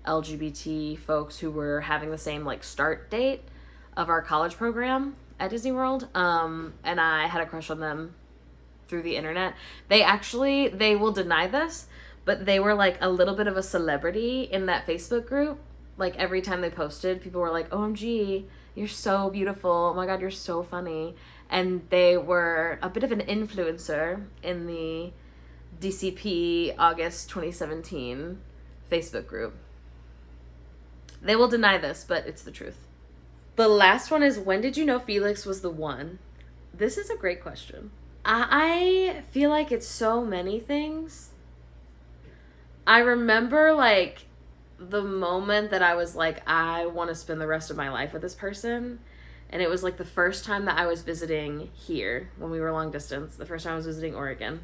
LGBT folks who were having the same, like, start date of our college program at Disney World. And I had a crush on them through the internet. They will deny this, but they were, like, a little bit of a celebrity in that Facebook group. Like, every time they posted, people were like, OMG, you're so beautiful. Oh my God, you're so funny. And they were a bit of an influencer in the DCP August 2017 Facebook group. They will deny this, but it's the truth. The last one is, when did you know Felix was the one? This is a great question. I feel like it's so many things. I remember, like, the moment that I was like, I want to spend the rest of my life with this person. And it was like the first time that I was visiting here when we were long distance. The first time I was visiting Oregon.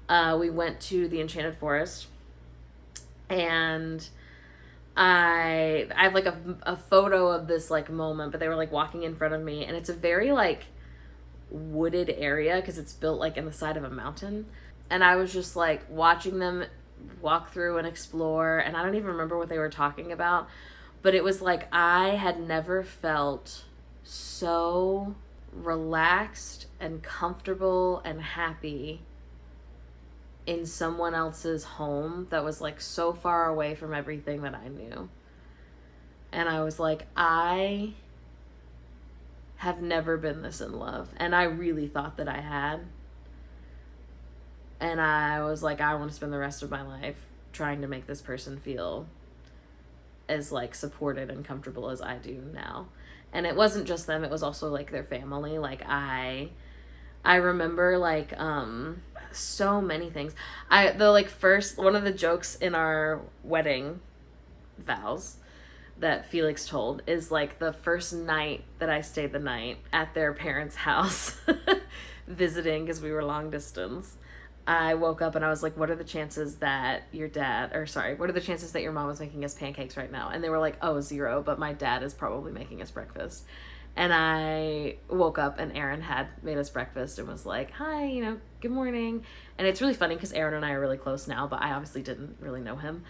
We went to the Enchanted Forest. And I have like a photo of this like moment, but they were like walking in front of me. And it's a very like wooded area because it's built like in the side of a mountain. And I was just like watching them walk through and explore, and I don't even remember what they were talking about, but it was like I had never felt so relaxed and comfortable and happy in someone else's home that was like so far away from everything that I knew. And I was like, I have never been this in love, and I really thought that I had. And I was like, I want to spend the rest of my life trying to make this person feel as like supported and comfortable as I do now. And it wasn't just them, it was also like their family. Like I remember like so many things. The like first one of the jokes in our wedding vows that Felix told is like the first night that I stayed the night at their parents' house visiting because we were long distance. I woke up and I was like, what are the chances that what are the chances that your mom is making us pancakes right now? And they were like, oh, 0, but my dad is probably making us breakfast. And I woke up and Aaron had made us breakfast and was like, hi, good morning. And it's really funny because Aaron and I are really close now, but I obviously didn't really know him.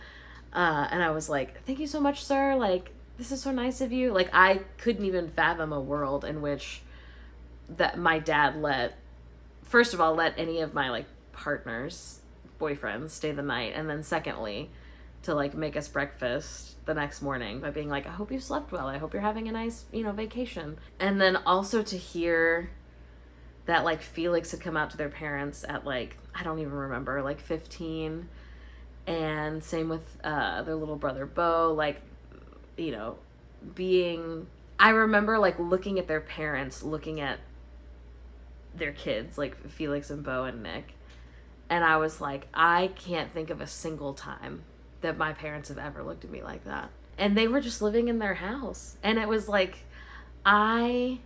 And I was like, thank you so much, sir. Like, this is so nice of you. Like, I couldn't even fathom a world in which that my dad first of all, let any of my like partners, boyfriends, stay the night, and then secondly to like make us breakfast the next morning by being like, I hope you slept well, I hope you're having a nice vacation. And then also to hear that like Felix had come out to their parents at like, I don't even remember, like 15, and same with their little brother Bo, like I remember like looking at their parents, looking at their kids, like Felix and Bo and Nick. And I was like, I can't think of a single time that my parents have ever looked at me like that. And they were just living in their house. And it was like, I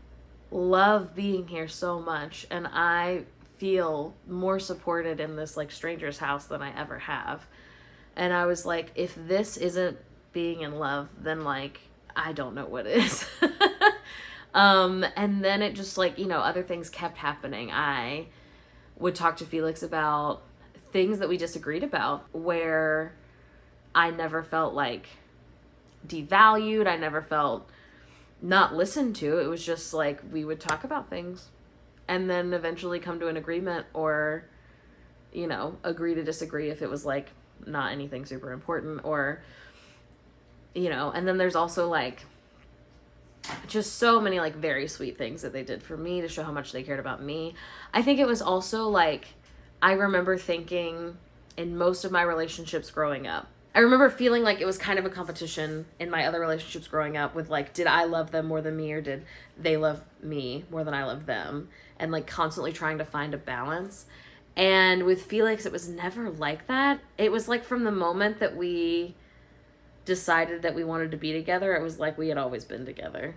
love being here so much. And I feel more supported in this like stranger's house than I ever have. And I was like, if this isn't being in love, then like, I don't know what is. And then it just like, other things kept happening. I would talk to Felix about things that we disagreed about, where I never felt like devalued. I never felt not listened to. It was just like we would talk about things and then eventually come to an agreement or, agree to disagree if it was like not anything super important or, and then there's also like just so many like very sweet things that they did for me to show how much they cared about me. I think it was also like, I remember thinking in most of my relationships growing up, I remember feeling like it was kind of a competition in my other relationships growing up with like, did I love them more than me or did they love me more than I love them? And like constantly trying to find a balance. And with Felix, it was never like that. It was like from the moment that we decided that we wanted to be together, it was like we had always been together.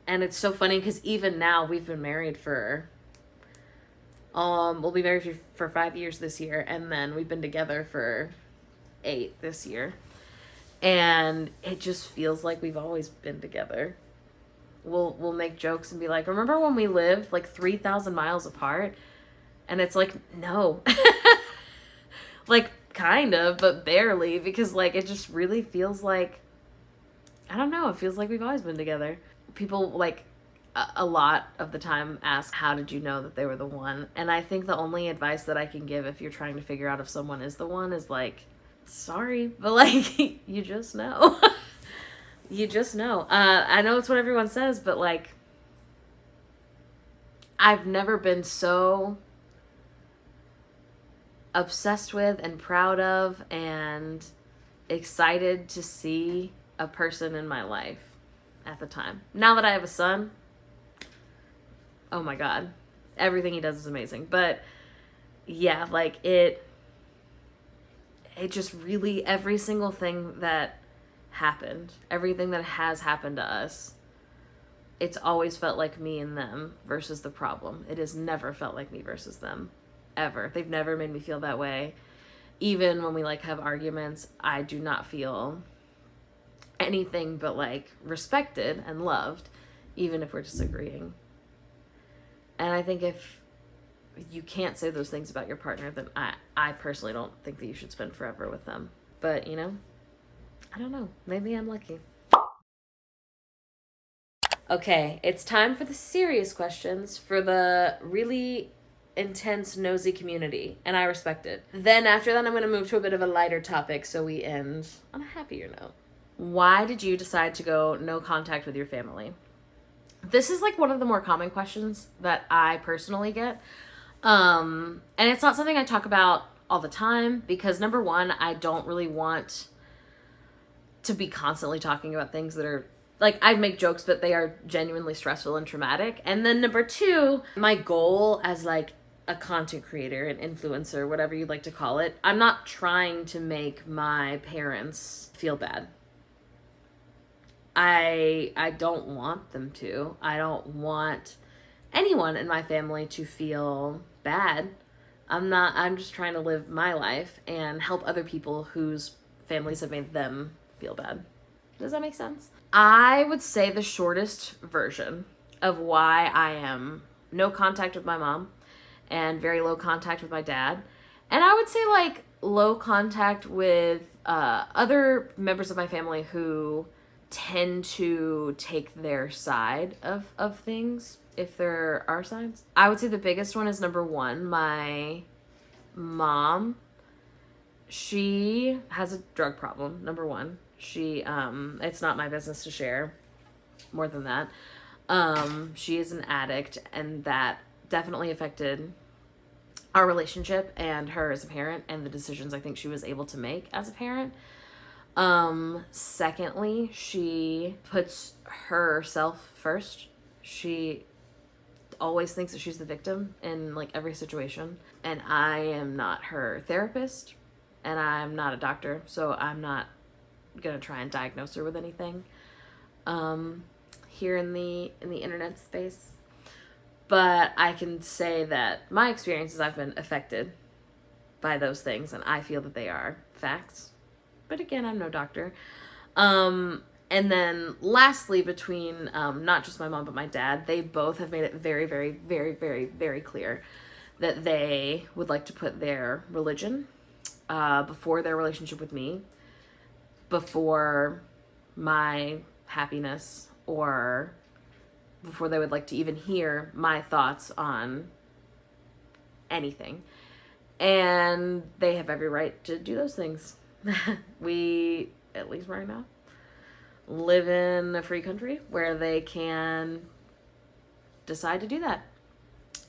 And it's so funny because even now we've been married for we'll be married for 5 years this year, and then we've been together for 8 this year, and it just feels like we've always been together. We'll make jokes and be like, remember when we lived like 3,000 miles apart? And it's like, no. Like kind of, but barely, because like it just really feels like, I don't know, it feels like we've always been together. People like a lot of the time ask, how did you know that they were the one? And I think the only advice that I can give if you're trying to figure out if someone is the one is like, sorry, but like you just know. You just know. I know it's what everyone says, but like I've never been so obsessed with and proud of and excited to see a person in my life. at the time. Now that I have a son, oh my God, everything he does is amazing. But yeah, like it just really, every single thing that happened, everything that has happened to us, it's always felt like me and them versus the problem. It has never felt like me versus them, ever. They've never made me feel that way. Even when we like have arguments, I do not feel anything but like respected and loved, even if we're disagreeing. And I think if you can't say those things about your partner, then I personally don't think that you should spend forever with them. But, you know, I don't know. Maybe I'm lucky. Okay, it's time for the serious questions for the really intense, nosy community, and I respect it. Then after that, I'm going to move to a bit of a lighter topic so we end on a happier note. Why did you decide to go no contact with your family? This is like one of the more common questions that I personally get. And it's not something I talk about all the time because number one, I don't really want to be constantly talking about things that are like, I make jokes, but they are genuinely stressful and traumatic. And then number two, my goal as like a content creator, an influencer, whatever you'd like to call it, I'm not trying to make my parents feel bad. I don't want them to. I don't want anyone in my family to feel bad. I'm just trying to live my life and help other people whose families have made them feel bad. Does that make sense? I would say the shortest version of why I am no contact with my mom and very low contact with my dad. And I would say like low contact with other members of my family who tend to take their side of things, if there are sides. I would say the biggest one is number one, my mom. She has a drug problem, number one. She, it's not my business to share more than that. She is an addict, and that definitely affected our relationship and her as a parent and the decisions I think she was able to make as a parent. Secondly, she puts herself first. She always thinks that she's the victim in like every situation. And I am not her therapist and I'm not a doctor, so I'm not gonna try and diagnose her with anything here in the internet space. But I can say that my experiences, I've been affected by those things and I feel that they are facts. But again, I'm no doctor. And then lastly, between not just my mom, but my dad, they both have made it very, very, very, very, very clear that they would like to put their religion before their relationship with me, before my happiness, or before they would like to even hear my thoughts on anything. And they have every right to do those things. We, at least right now, live in a free country where they can decide to do that.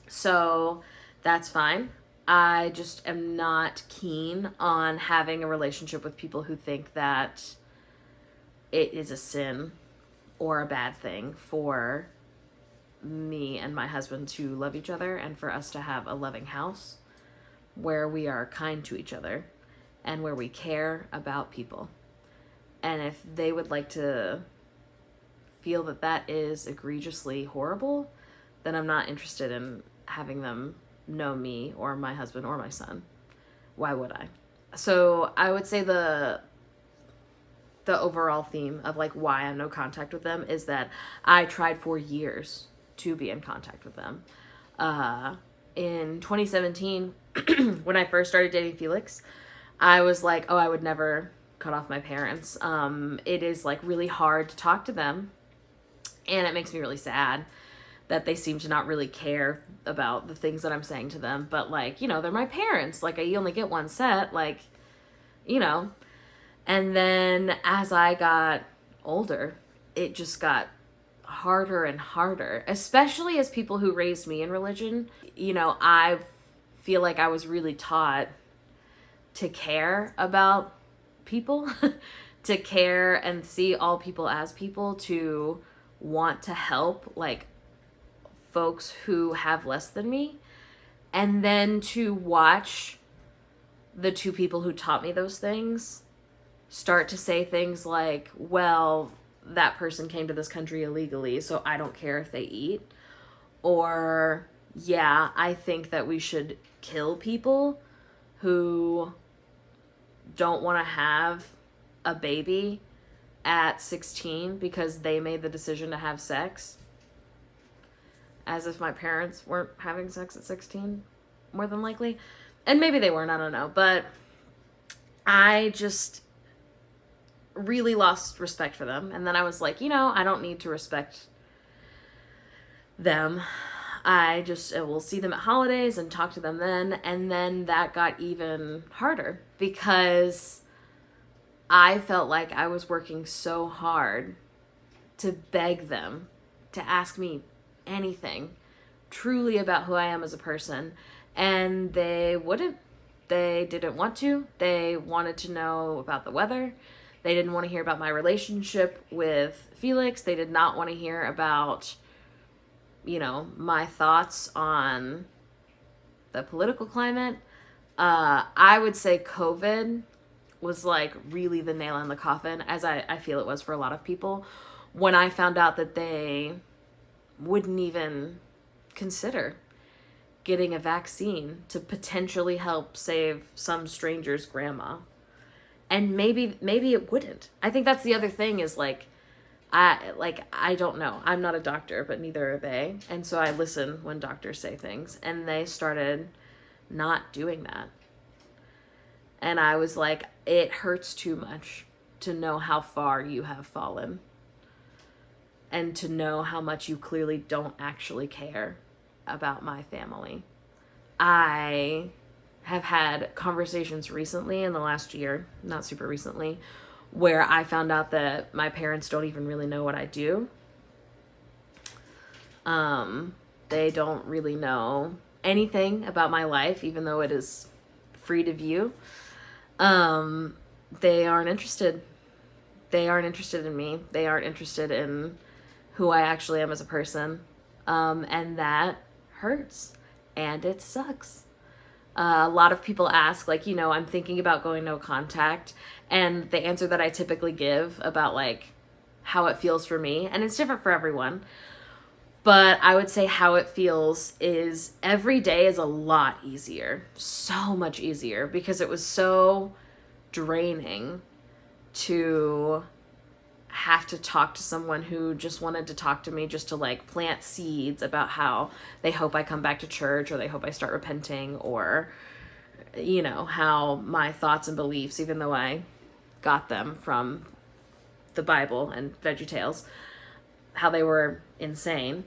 So that's fine. I just am not keen on having a relationship with people who think that it is a sin or a bad thing for me and my husband to love each other and for us to have a loving house where we are kind to each other and where we care about people. And if they would like to feel that that is egregiously horrible, then I'm not interested in having them know me or my husband or my son. Why would I? So I would say the overall theme of like why I'm no contact with them is that I tried for years to be in contact with them. In 2017, when I first started dating Felix, I was like, oh, I would never cut off my parents. It is like really hard to talk to them, and it makes me really sad that they seem to not really care about the things that I'm saying to them. But like, you know, they're my parents. Like, you only get one set, like, you know. And then as I got older, it just got harder and harder, especially as people who raised me in religion. You know, I feel like I was really taught to care about people, to care and see all people as people, to want to help, like, folks who have less than me, and then to watch the two people who taught me those things start to say things like, well, that person came to this country illegally, so I don't care if they eat. Or, yeah, I think that we should kill people who don't want to have a baby at 16 because they made the decision to have sex. As if my parents weren't having sex at 16, more than likely. And maybe they weren't, I don't know. But I just really lost respect for them. And then I was like, I don't need to respect them. I just will see them at holidays and talk to them then. And then that got even harder because I felt like I was working so hard to beg them to ask me anything truly about who I am as a person. And they wouldn't. They didn't want to. They wanted to know about the weather. They didn't want to hear about my relationship with Felix. They did not want to hear about, my thoughts on the political climate. I would say COVID was like really the nail in the coffin, as I feel it was for a lot of people, when I found out that they wouldn't even consider getting a vaccine to potentially help save some stranger's grandma. And maybe it wouldn't. I think that's the other thing is I don't know. I'm not a doctor, but neither are they. And so I listen when doctors say things, and they started not doing that. And I was like, it hurts too much to know how far you have fallen. And to know how much you clearly don't actually care about my family. I have had conversations recently in the last year, not super recently, where I found out that my parents don't even really know what I do. They don't really know anything about my life, even though it is free to view. They aren't interested. They aren't interested in me. They aren't interested in who I actually am as a person. And that hurts. And it sucks. A lot of people ask, I'm thinking about going no contact. And the answer that I typically give about, how it feels for me, and it's different for everyone, but I would say how it feels is every day is a lot easier. So much easier, because it was so draining to have to talk to someone who just wanted to talk to me just to plant seeds about how they hope I come back to church, or they hope I start repenting, or how my thoughts and beliefs, even though I got them from the Bible and VeggieTales, how they were insane.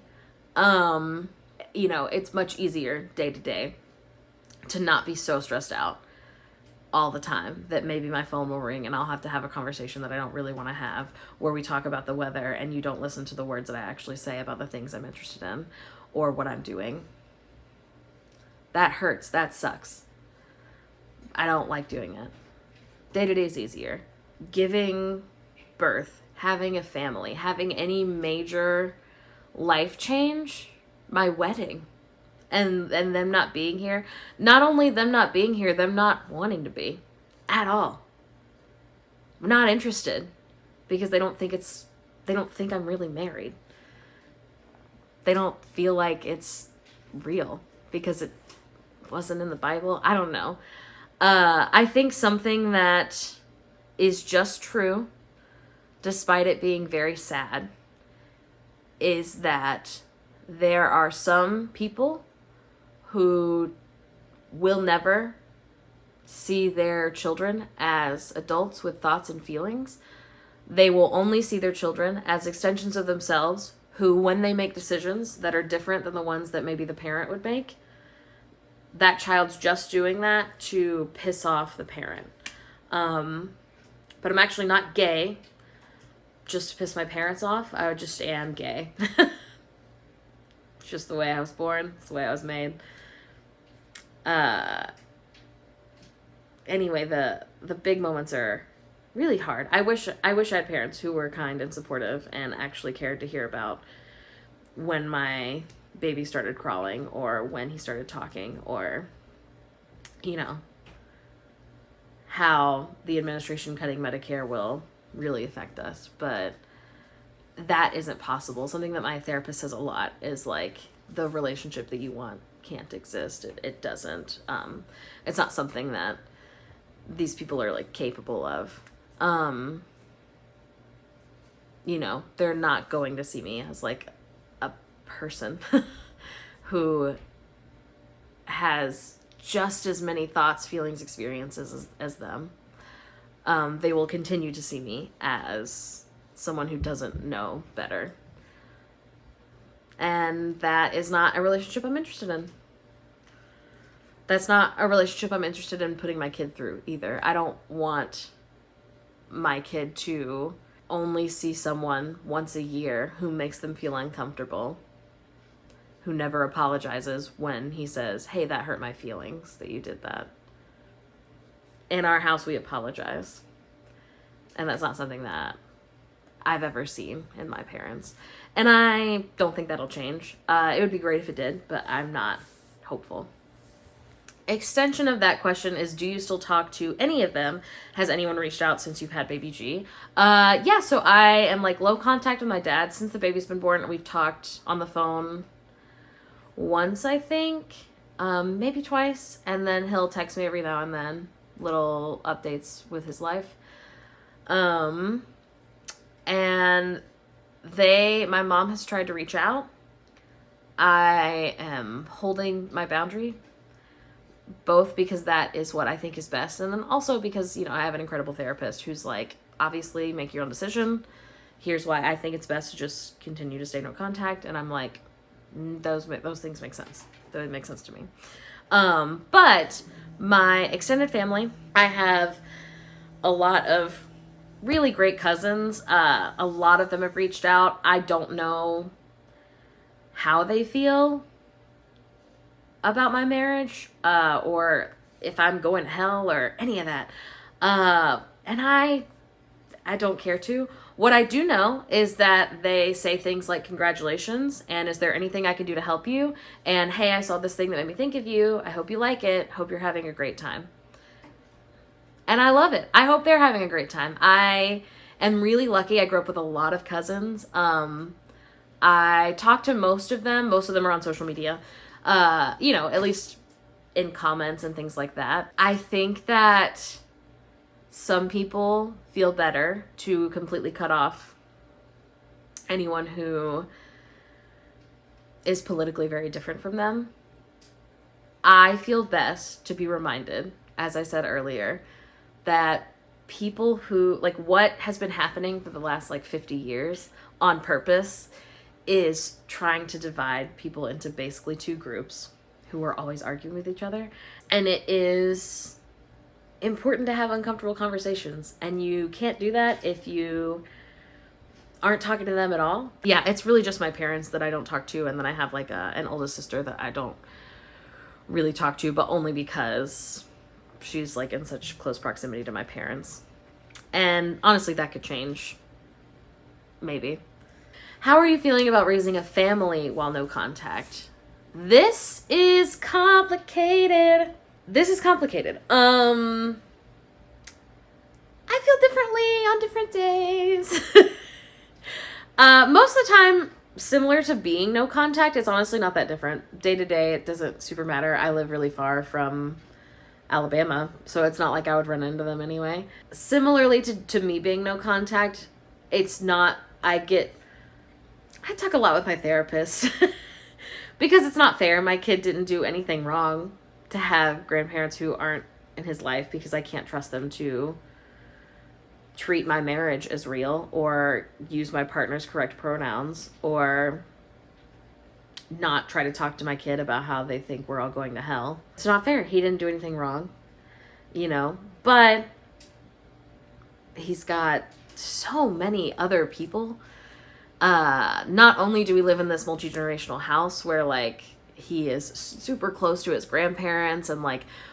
It's much easier day to day to not be so stressed out all the time that maybe my phone will ring and I'll have to have a conversation that I don't really want to have, where we talk about the weather and you don't listen to the words that I actually say about the things I'm interested in or what I'm doing. That hurts. That sucks. I don't like doing it. Day to day is easier. Giving birth, having a family, having any major life change, my wedding, and them not being here. Not only them not being here, them not wanting to be at all. I'm not interested because they don't think I'm really married. They don't feel like it's real because it wasn't in the Bible. I don't know. I think something that is just true, despite it being very sad, is that there are some people who will never see their children as adults with thoughts and feelings. They will only see their children as extensions of themselves, who, when they make decisions that are different than the ones that maybe the parent would make, that child's just doing that to piss off the parent. But I'm actually not gay just to piss my parents off. I just am gay. It's just the way I was born. It's the way I was made. Anyway, the big moments are really hard. I wish I had parents who were kind and supportive and actually cared to hear about when my baby started crawling or when he started talking or, you know, how the administration cutting Medicare will really affect us. But that isn't possible. Something that my therapist says a lot is like, the relationship that you want can't exist. It doesn't. It's not something that these people are like capable of. You know, they're not going to see me as like a person who has just as many thoughts, feelings, experiences as them. They will continue to see me as someone who doesn't know better. And that is not a relationship I'm interested in. That's not a relationship I'm interested in putting my kid through either. I don't want my kid to only see someone once a year who makes them feel uncomfortable, who never apologizes when he says, hey, that hurt my feelings that you did that. In our house, we apologize. And that's not something that I've ever seen in my parents. And I don't think that'll change. It would be great if it did, but I'm not hopeful. Extension of that question is, do you still talk to any of them? Has anyone reached out since you've had baby G? Yeah, so I am like low contact with my dad since the baby's been born. We've talked on the phone once, I think, maybe twice. And then he'll text me every now and then, little updates with his life. And my mom has tried to reach out. I am holding my boundary, both because that is what I think is best, and then also because, you know, I have an incredible therapist who's like, obviously make your own decision. Here's why I think it's best to just continue to stay no contact. And I'm like, those things make sense. They make sense to me. But my extended family, I have a lot of really great cousins. A lot of them have reached out. I don't know how they feel about my marriage, or if I'm going to hell or any of that. And I don't care to. What I do know is that they say things like, congratulations, and is there anything I can do to help you? And hey, I saw this thing that made me think of you. I hope you like it. Hope you're having a great time. And I love it. I hope they're having a great time. I am really lucky. I grew up with a lot of cousins. I talk to most of them. Most of them are on social media. You know, at least in comments and things like that. I think that some people feel better to completely cut off anyone who is politically very different from them. I feel best to be reminded, as I said earlier, that people who, like, what has been happening for the last, 50 years on purpose is trying to divide people into basically two groups who are always arguing with each other. And it is important to have uncomfortable conversations. And you can't do that if you aren't talking to them at all. Yeah, it's really just my parents that I don't talk to. And then I have an oldest sister that I don't really talk to, but only because she's in such close proximity to my parents. And honestly, that could change. Maybe. How are you feeling about raising a family while no contact? This is complicated. I feel differently on different days. Most of the time, similar to being no contact, it's honestly not that different. Day to day, it doesn't super matter. I live really far from Alabama, so it's not like I would run into them anyway. Similarly to me being no contact, it's not, I talk a lot with my therapist because it's not fair. My kid didn't do anything wrong to have grandparents who aren't in his life, because I can't trust them to treat my marriage as real or use my partner's correct pronouns or not try to talk to my kid about how they think we're all going to hell. It's not fair. He didn't do anything wrong, but he's got so many other people. Not only do we live in this multi-generational house where he is super close to his grandparents, and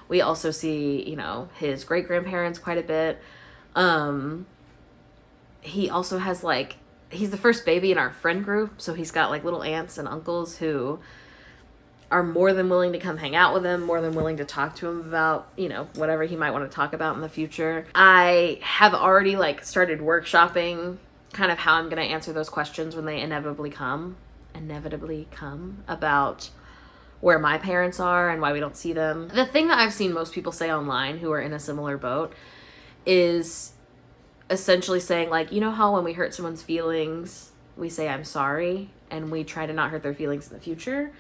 we also see, his great grandparents quite a bit. He also has like, he's the first baby in our friend group, so he's got like little aunts and uncles who are more than willing to come hang out with him, more than willing to talk to him about, you know, whatever he might want to talk about in the future. I have already like started workshopping kind of how I'm going to answer those questions when they inevitably come about where my parents are and why we don't see them. The thing that I've seen most people say online who are in a similar boat is essentially saying like, you know how when we hurt someone's feelings, we say I'm sorry and we try to not hurt their feelings in the future?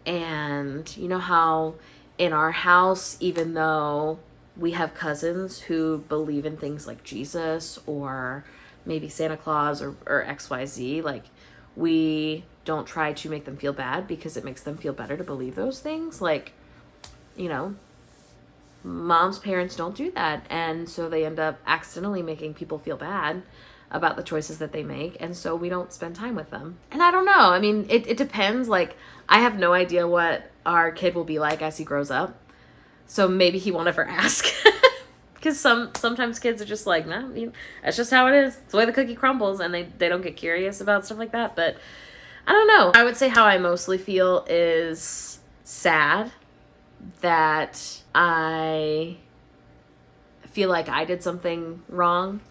And you know how in our house, even though we have cousins who believe in things like Jesus or maybe Santa Claus or XYZ, like we don't try to make them feel bad because it makes them feel better to believe those things. Like, you know, mom's parents don't do that, and so they end up accidentally making people feel bad about the choices that they make, and so we don't spend time with them. And I don't know, I mean, it depends. Like, I have no idea what our kid will be like as he grows up, so maybe he won't ever ask. Because sometimes kids are just like, nah, I mean, that's just how it is. It's the way the cookie crumbles, and they don't get curious about stuff like that. But I don't know. I would say how I mostly feel is sad that I feel like I did something wrong.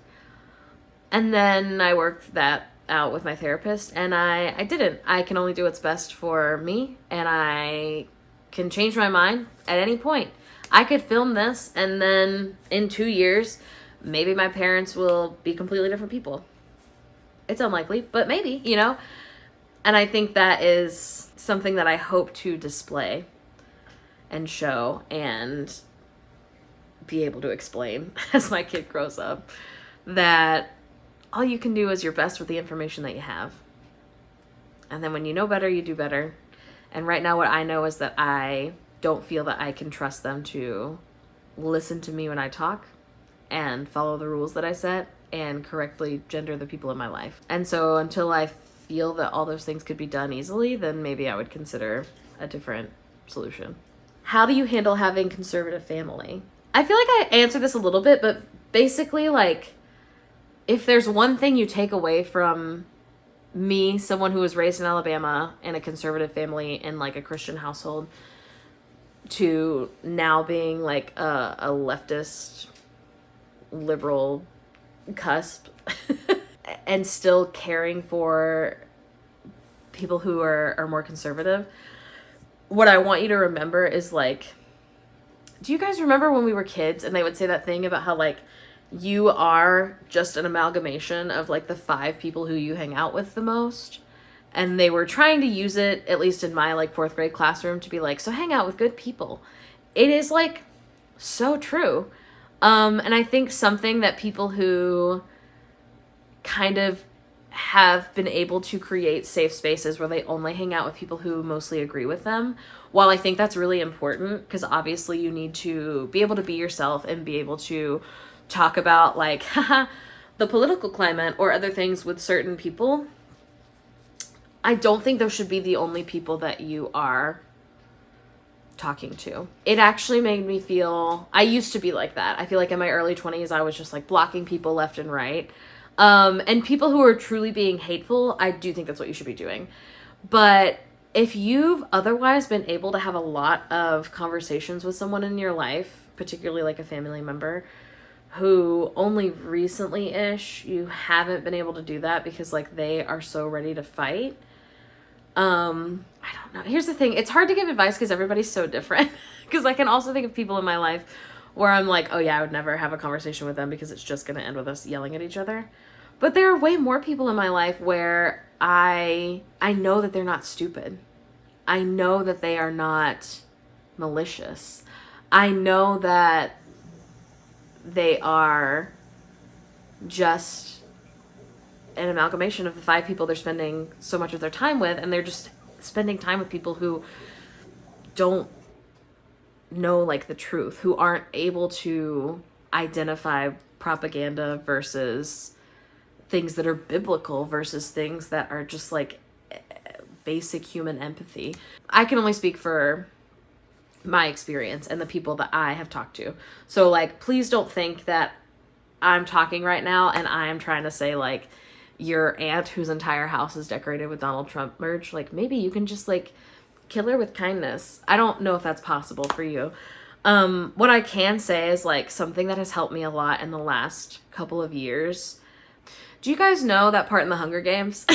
And then I worked that out with my therapist, and I didn't. I can only do what's best for me, and I can change my mind at any point. I could film this, and then in 2 years, maybe my parents will be completely different people. It's unlikely, but maybe, you know? And I think that is something that I hope to display and show and be able to explain as my kid grows up, that all you can do is your best with the information that you have. And then when you know better, you do better. And right now what I know is that I don't feel that I can trust them to listen to me when I talk and follow the rules that I set and correctly gender the people in my life. And so until I feel that all those things could be done easily, then maybe I would consider a different solution. How do you handle having conservative family? I feel like I answered this a little bit, but basically, like, if there's one thing you take away from me, someone who was raised in Alabama in a conservative family in like a Christian household, to now being like a leftist liberal cusp and still caring for people who are more conservative, what I want you to remember is like, do you guys remember when we were kids and they would say that thing about how like you are just an amalgamation of like the 5 people who you hang out with the most? And they were trying to use it, at least in my like 4th grade classroom, to be like, so hang out with good people. It is like so true. And I think something that people who kind of have been able to create safe spaces where they only hang out with people who mostly agree with them, while I think that's really important, because obviously you need to be able to be yourself and be able to talk about like the political climate or other things with certain people, I don't think those should be the only people that you are talking to. It actually made me feel, I used to be like that. I feel like in my early 20s, I was just like blocking people left and right. And people who are truly being hateful, I do think that's what you should be doing. But if you've otherwise been able to have a lot of conversations with someone in your life, particularly like a family member, who only recently-ish you haven't been able to do that because like they are so ready to fight, I don't know. Here's the thing. It's hard to give advice because everybody's so different. Because I can also think of people in my life where I'm like, oh yeah, I would never have a conversation with them because it's just going to end with us yelling at each other. But there are way more people in my life where I know that they're not stupid. I know that they are not malicious. I know that they are just an amalgamation of the 5 people they're spending so much of their time with, and they're just spending time with people who don't know like the truth, who aren't able to identify propaganda versus things that are biblical versus things that are just like basic human empathy. I can only speak for my experience and the people that I have talked to. So like, please don't think that I'm talking right now and I am trying to say, like, your aunt whose entire house is decorated with Donald Trump merch, like, maybe you can just, like, kill her with kindness. I don't know if that's possible for you. What I can say is, like, something that has helped me a lot in the last couple of years. Do you guys know that part in the Hunger Games?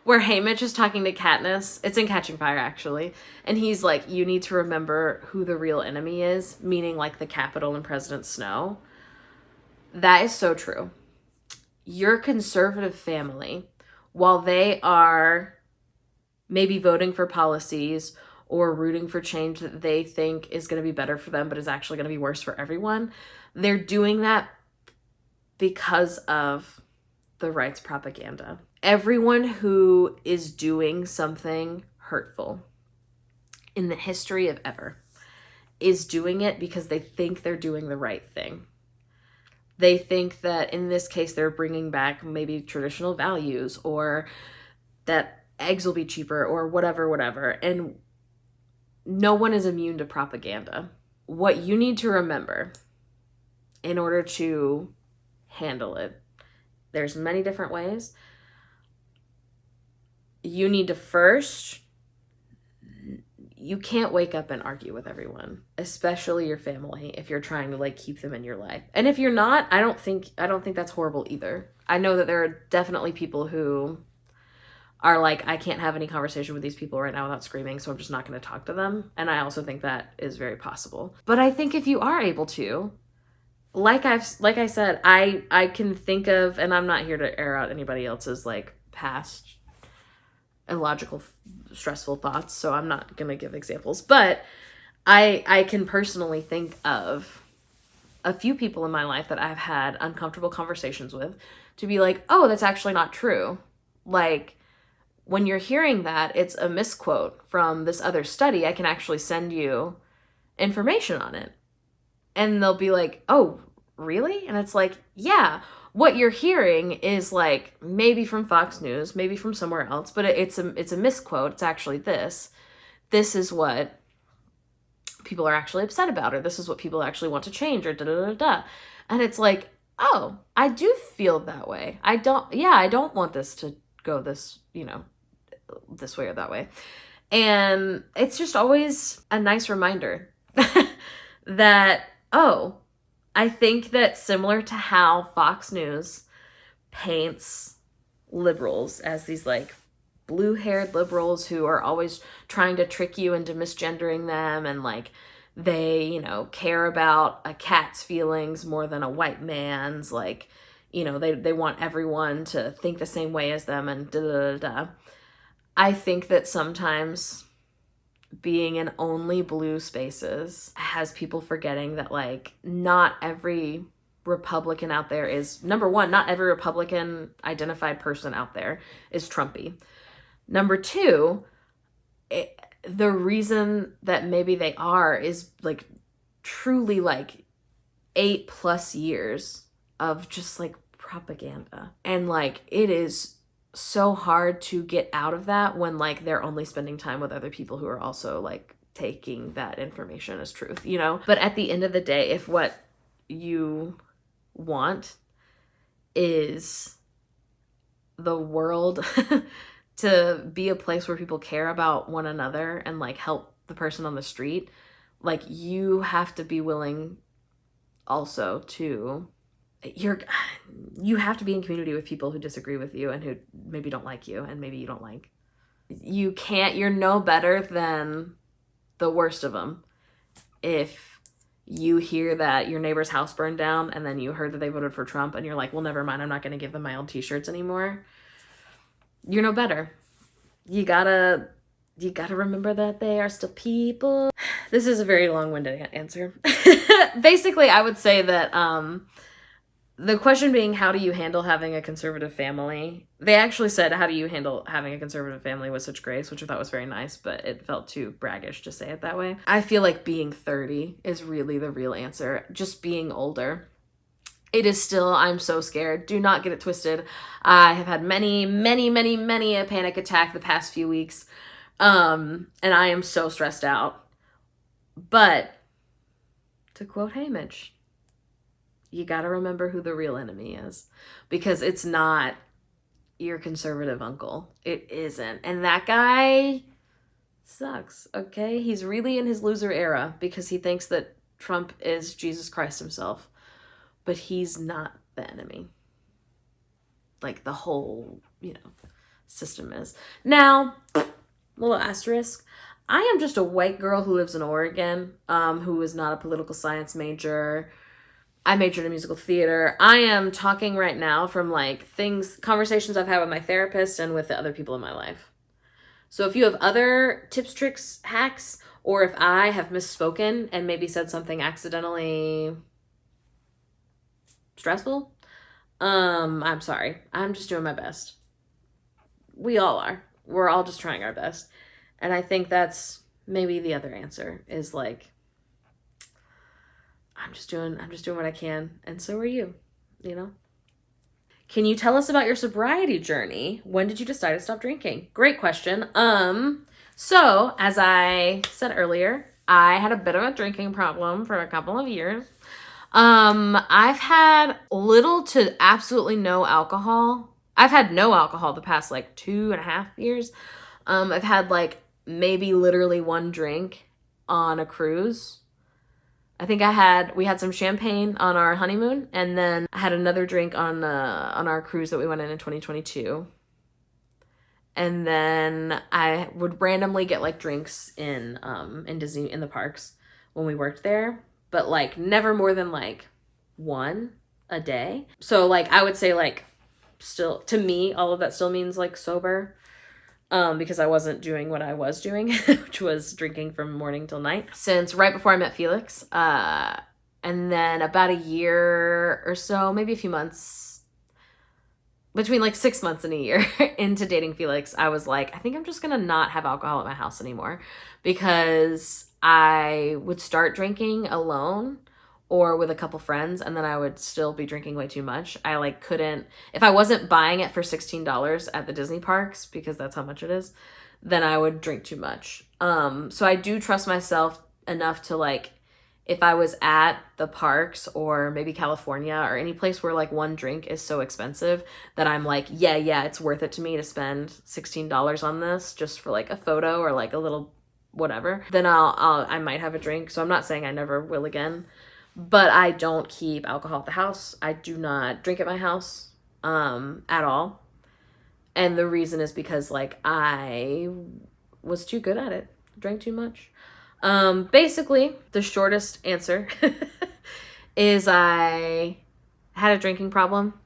Where Haymitch is talking to Katniss. It's in Catching Fire, actually. And he's like, you need to remember who the real enemy is, meaning, like, the Capitol and President Snow. That is so true. Your conservative family, while they are maybe voting for policies or rooting for change that they think is going to be better for them, but is actually going to be worse for everyone, they're doing that because of the right's propaganda. Everyone who is doing something hurtful in the history of ever is doing it because they think they're doing the right thing. They think that in this case, they're bringing back maybe traditional values, or that eggs will be cheaper, or whatever. And no one is immune to propaganda. What you need to remember in order to handle it, there's many different ways. You need to first, you can't wake up and argue with everyone, especially your family, if you're trying to, like, keep them in your life. And if you're not, I don't think that's horrible either. I know that there are definitely people who are like, I can't have any conversation with these people right now without screaming, so I'm just not going to talk to them. And I also think that is very possible. But I think if you are able to, like I said, I can think of, and I'm not here to air out anybody else's, like, past illogical, stressful thoughts, so I'm not gonna give examples, but I can personally think of a few people in my life that I've had uncomfortable conversations with to be like, oh, that's actually not true. Like, when you're hearing that it's a misquote from this other study, I can actually send you information on it. And they'll be like, oh, really? And it's like, yeah, what you're hearing is, like, maybe from Fox News, maybe from somewhere else, but it's a misquote. It's actually this. This is what people are actually upset about, or this is what people actually want to change, or da-da-da-da. And it's like, oh, I do feel that way. I don't want this to go this, this way or that way. And it's just always a nice reminder that, oh, I think that similar to how Fox News paints liberals as these, like, blue-haired liberals who are always trying to trick you into misgendering them, and, like, they, care about a cat's feelings more than a white man's, like, they want everyone to think the same way as them, and da-da-da-da. I think that sometimes being in only blue spaces has people forgetting that, like, not every Republican out there is, number one, not every Republican identified person out there is Trumpy. Number two, the reason that maybe they are is, like, truly, like, 8+ years of just, like, propaganda. And, like, it is so hard to get out of that when, like, they're only spending time with other people who are also, like, taking that information as truth, But at the end of the day, if what you want is the world to be a place where people care about one another and, like, help the person on the street, like, you have to be willing also to, you have to be in community with people who disagree with you and who maybe don't like you and maybe you don't like. You're no better than the worst of them. If you hear that your neighbor's house burned down and then you heard that they voted for Trump and you're like, well, never mind, I'm not going to give them my old t-shirts anymore. You're no better. You gotta remember that they are still people. This is a very long-winded answer. Basically, I would say that the question being, how do you handle having a conservative family? They actually said, how do you handle having a conservative family with such grace, which I thought was very nice, but it felt too braggish to say it that way. I feel like being 30 is really the real answer. Just being older. It is still, I'm so scared. Do not get it twisted. I have had many a panic attack the past few weeks. And I am so stressed out. But to quote Haymitch, you got to remember who the real enemy is, because it's not your conservative uncle. It isn't. And that guy sucks, okay? He's really in his loser era because he thinks that Trump is Jesus Christ himself, but he's not the enemy. Like the whole, system is. Now, little asterisk, I am just a white girl who lives in Oregon, who is not a political science major. I majored in musical theater. I am talking right now from like conversations I've had with my therapist and with the other people in my life. So if you have other tips, tricks, hacks, or if I have misspoken and maybe said something accidentally stressful, I'm sorry. I'm just doing my best. We all are. We're all just trying our best. And I think that's maybe the other answer is like, I'm just doing what I can. And so are you, Can you tell us about your sobriety journey? When did you decide to stop drinking? Great question. So as I said earlier, I had a bit of a drinking problem for a couple of years. I've had little to absolutely no alcohol. I've had no alcohol the past like 2.5 years. I've had like maybe literally one drink on a cruise. I think we had some champagne on our honeymoon, and then I had another drink on our cruise that we went in 2022. And then I would randomly get like drinks in Disney, in the parks when we worked there, but like never more than like one a day. So like I would say like still, to me, all of that still means like sober. Because I wasn't doing what I was doing, which was drinking from morning till night, since right before I met Felix. And then about a year or so, maybe a few months, between like 6 months and a year into dating Felix, I was like, I think I'm just going to not have alcohol at my house anymore, because I would start drinking alone or with a couple friends, and then I would still be drinking way too much. I like couldn't, if I wasn't buying it for $16 at the Disney parks, because that's how much it is, then I would drink too much. So I do trust myself enough to like, if I was at the parks or maybe California or any place where like one drink is so expensive that I'm like, yeah, it's worth it to me to spend $16 on this just for like a photo or like a little whatever, then I might have a drink. So I'm not saying I never will again. But I don't keep alcohol at the house. I do not drink at my house at all. And the reason is because like I was too good at it. Drank too much. Basically, the shortest answer is I had a drinking problem.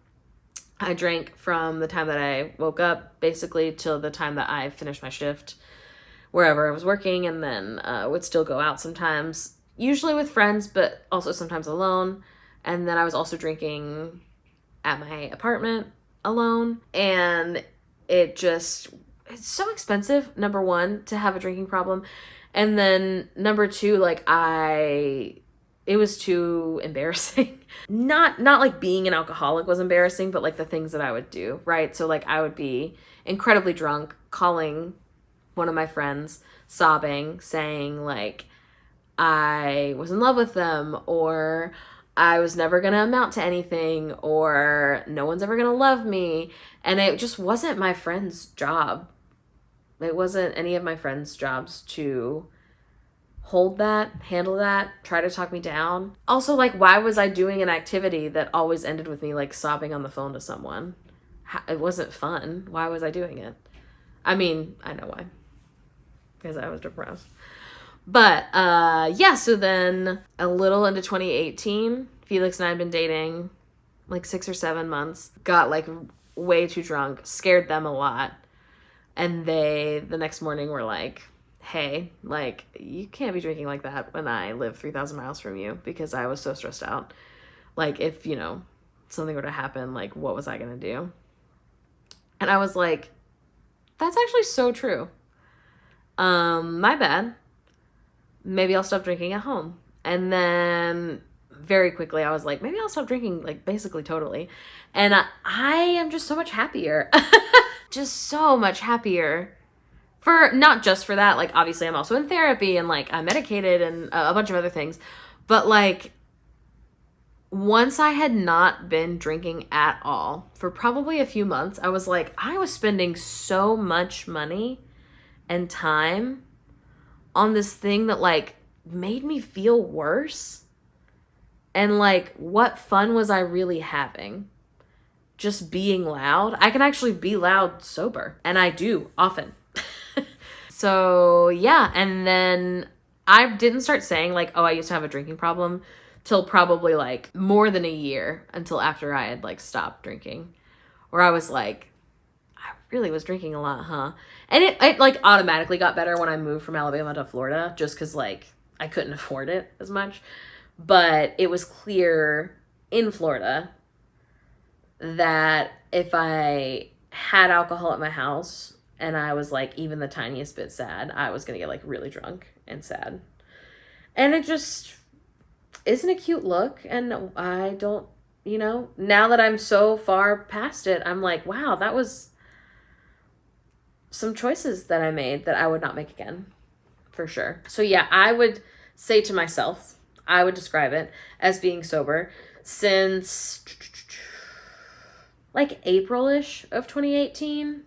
I drank from the time that I woke up basically till the time that I finished my shift wherever I was working, and then would still go out sometimes. Usually with friends, but also sometimes alone. And then I was also drinking at my apartment alone. And it's so expensive, number one, to have a drinking problem. And then number two, like it was too embarrassing. Not like being an alcoholic was embarrassing, but like the things that I would do, right? So like I would be incredibly drunk, calling one of my friends, sobbing, saying like, I was in love with them, or I was never going to amount to anything, or no one's ever going to love me. And it just wasn't my friend's job. It wasn't any of my friends' jobs to handle that, try to talk me down. Also, like, why was I doing an activity that always ended with me, like, sobbing on the phone to someone? It wasn't fun. Why was I doing it? I mean, I know why. Because I was depressed. But, so then a little into 2018, Felix and I had been dating like 6 or 7 months, got like way too drunk, scared them a lot. And the next morning were like, hey, like, you can't be drinking like that when I live 3,000 miles from you, because I was so stressed out. Like, if, something were to happen, like, what was I going to do? And I was like, that's actually so true. My bad. Maybe I'll stop drinking at home. And then very quickly I was like, maybe I'll stop drinking, like basically totally. And I am just so much happier. Just so much happier. For not just for that, like obviously I'm also in therapy and like I'm medicated and a bunch of other things. But like once I had not been drinking at all for probably a few months, I was like, I was spending so much money and time on this thing that like made me feel worse. And like, what fun was I really having? Just being loud. I can actually be loud sober, and I do often. So yeah, and then I didn't start saying like, oh, I used to have a drinking problem till probably like more than a year, until after I had like stopped drinking, where I was like, I really was drinking a lot, huh? And it like automatically got better when I moved from Alabama to Florida, just because like I couldn't afford it as much. But it was clear in Florida that if I had alcohol at my house and I was like even the tiniest bit sad, I was gonna get like really drunk and sad. And it just isn't a cute look. And I don't, now that I'm so far past it, I'm like, wow, that was some choices that I made that I would not make again, for sure. So yeah, I would say to myself, I would describe it as being sober since like April-ish of 2018.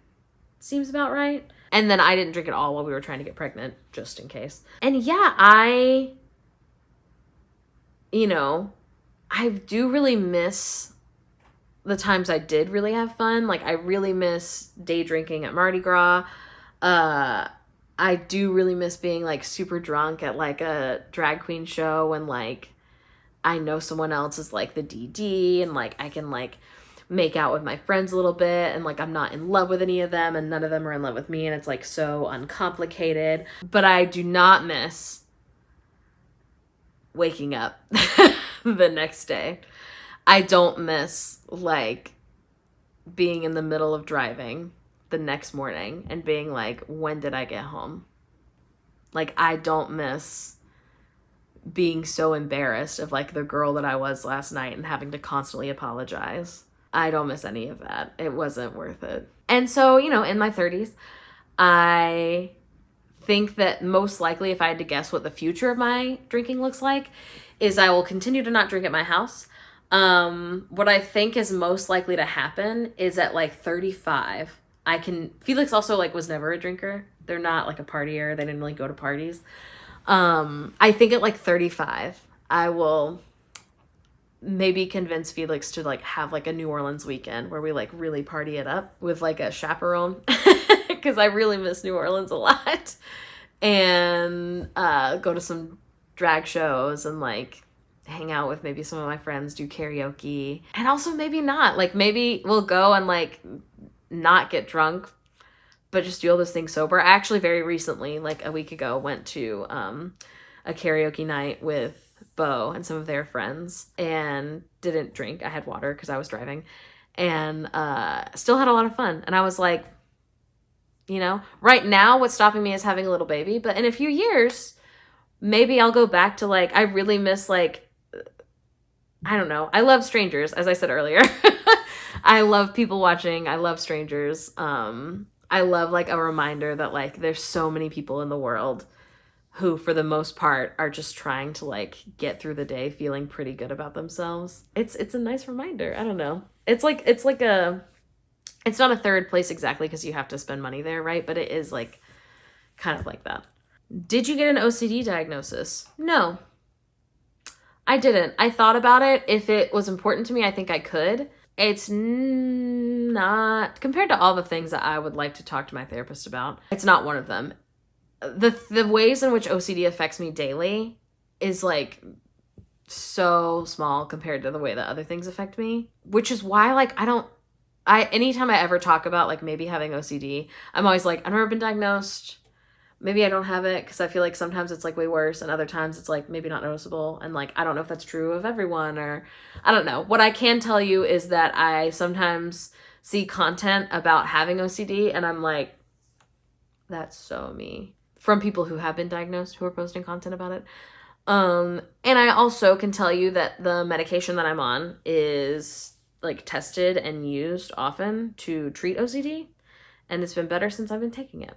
Seems about right. And then I didn't drink at all while we were trying to get pregnant, just in case. And yeah, I do really miss the times I did really have fun. Like, I really miss day drinking at Mardi Gras. I do really miss being like super drunk at like a drag queen show, and like I know someone else is like the DD, and like I can like make out with my friends a little bit, and like I'm not in love with any of them and none of them are in love with me, and it's like so uncomplicated. But I do not miss waking up the next day. I don't miss like being in the middle of driving the next morning and being like, when did I get home? Like, I don't miss being so embarrassed of like the girl that I was last night and having to constantly apologize. I don't miss any of that. It wasn't worth it. And so, in my 30s, I think that most likely, if I had to guess what the future of my drinking looks like, is I will continue to not drink at my house. What I think is most likely to happen is at like 35, Felix also like was never a drinker. They're not like a partier. They didn't really go to parties. I think at like 35, I will maybe convince Felix to like have like a New Orleans weekend where we like really party it up with like a chaperone, because I really miss New Orleans a lot, and go to some drag shows and like hang out with maybe some of my friends, do karaoke, and also maybe not, like maybe we'll go and like not get drunk but just do all those things sober. I actually very recently, like a week ago, went to a karaoke night with Bo and some of their friends and didn't drink. I had water because I was driving, and still had a lot of fun. And I was like, right now what's stopping me is having a little baby, but in a few years maybe I'll go back to like, I really miss like, I don't know. I love strangers, as I said earlier. I love people watching. I love strangers. I love like a reminder that like there's so many people in the world who for the most part are just trying to like get through the day feeling pretty good about themselves. It's a nice reminder. I don't know. It's not a third place exactly because you have to spend money there, right? But it is like kind of like that. Did you get an OCD diagnosis? No, I didn't. I thought about it. If it was important to me, I think I could. It's not, compared to all the things that I would like to talk to my therapist about, it's not one of them. The ways in which OCD affects me daily is like so small compared to the way that other things affect me, which is why like anytime I ever talk about like maybe having OCD, I'm always like, I've never been diagnosed. Maybe I don't have it, because I feel like sometimes it's like way worse and other times it's like maybe not noticeable, and like I don't know if that's true of everyone, or I don't know. What I can tell you is that I sometimes see content about having OCD and I'm like, that's so me, from people who have been diagnosed who are posting content about it. And I also can tell you that the medication that I'm on is like tested and used often to treat OCD, and it's been better since I've been taking it.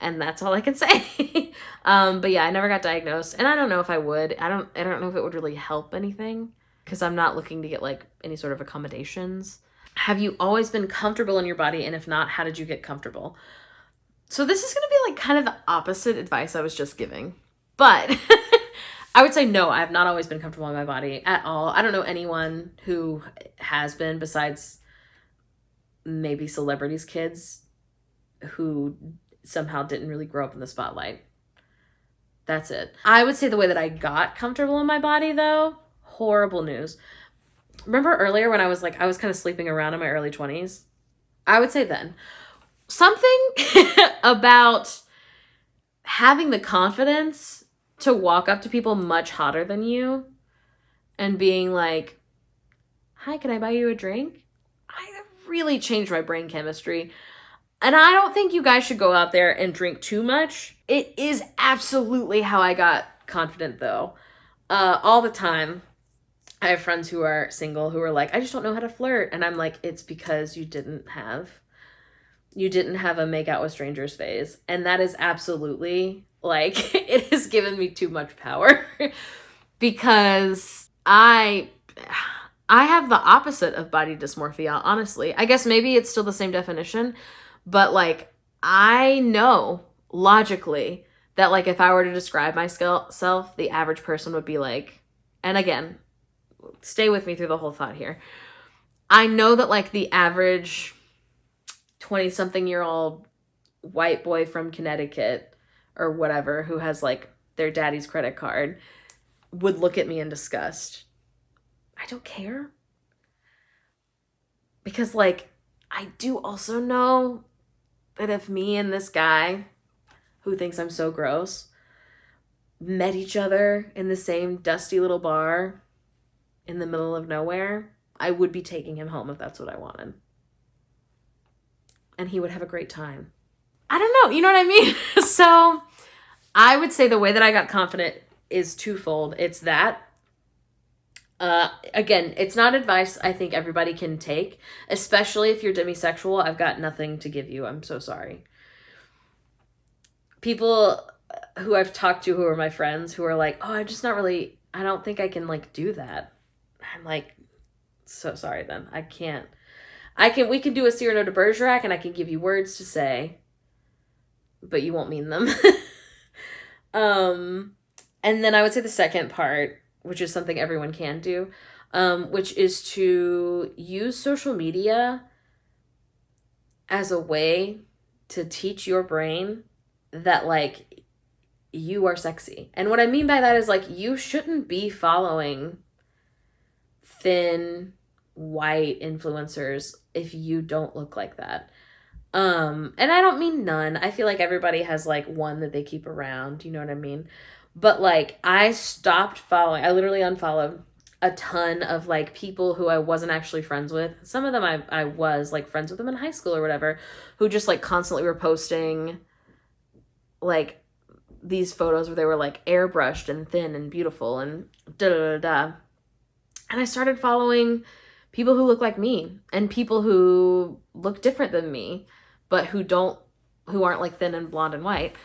And that's all I can say. But yeah, I never got diagnosed, and I don't know if I would. I don't know if it would really help anything, because I'm not looking to get like any sort of accommodations. Have you always been comfortable in your body? And if not, how did you get comfortable? So this is going to be like kind of the opposite advice I was just giving. But I would say no, I have not always been comfortable in my body at all. I don't know anyone who has been, besides maybe celebrities' kids who somehow didn't really grow up in the spotlight. That's it. I would say the way that I got comfortable in my body, though, horrible news. Remember earlier when I was kind of sleeping around in my early 20s? I would say then. Something about having the confidence to walk up to people much hotter than you and being like, hi, can I buy you a drink? I really changed my brain chemistry. And I don't think you guys should go out there and drink too much. It is absolutely how I got confident, though. All the time. I have friends who are single who are like, I just don't know how to flirt. And I'm like, it's because you didn't have a make out with strangers phase. And that is absolutely, like, it has given me too much power. Because I have the opposite of body dysmorphia, honestly. I guess maybe it's still the same definition. But, like, I know logically that, like, if I were to describe myself, the average person would be like, and again, stay with me through the whole thought here. I know that, like, the average 20-something-year-old white boy from Connecticut or whatever who has, like, their daddy's credit card would look at me in disgust. I don't care. Because, like, I do also know that if me and this guy who thinks I'm so gross met each other in the same dusty little bar in the middle of nowhere, I would be taking him home if that's what I wanted. And he would have a great time. I don't know, you know what I mean? So I would say the way that I got confident is twofold. It's that. Again, it's not advice I think everybody can take, especially if you're demisexual. I've got nothing to give you. I'm so sorry. People who I've talked to who are my friends who are like, oh, I don't think I can, like, do that. I'm like, so sorry then. We can do a Cyrano de Bergerac and I can give you words to say, but you won't mean them. And then I would say the second part, which is something everyone can do, which is to use social media as a way to teach your brain that, like, you are sexy. And what I mean by that is, like, you shouldn't be following thin, white influencers if you don't look like that. And I don't mean none. I feel like everybody has, like, one that they keep around, you know what I mean? But, like, I literally unfollowed a ton of, like, people who I wasn't actually friends with. Some of them I was, like, friends with them in high school or whatever, who just, like, constantly were posting, like, these photos where they were, like, airbrushed and thin and beautiful and da-da-da-da. And I started following people who look like me and people who look different than me, but who aren't, like, thin and blonde and white.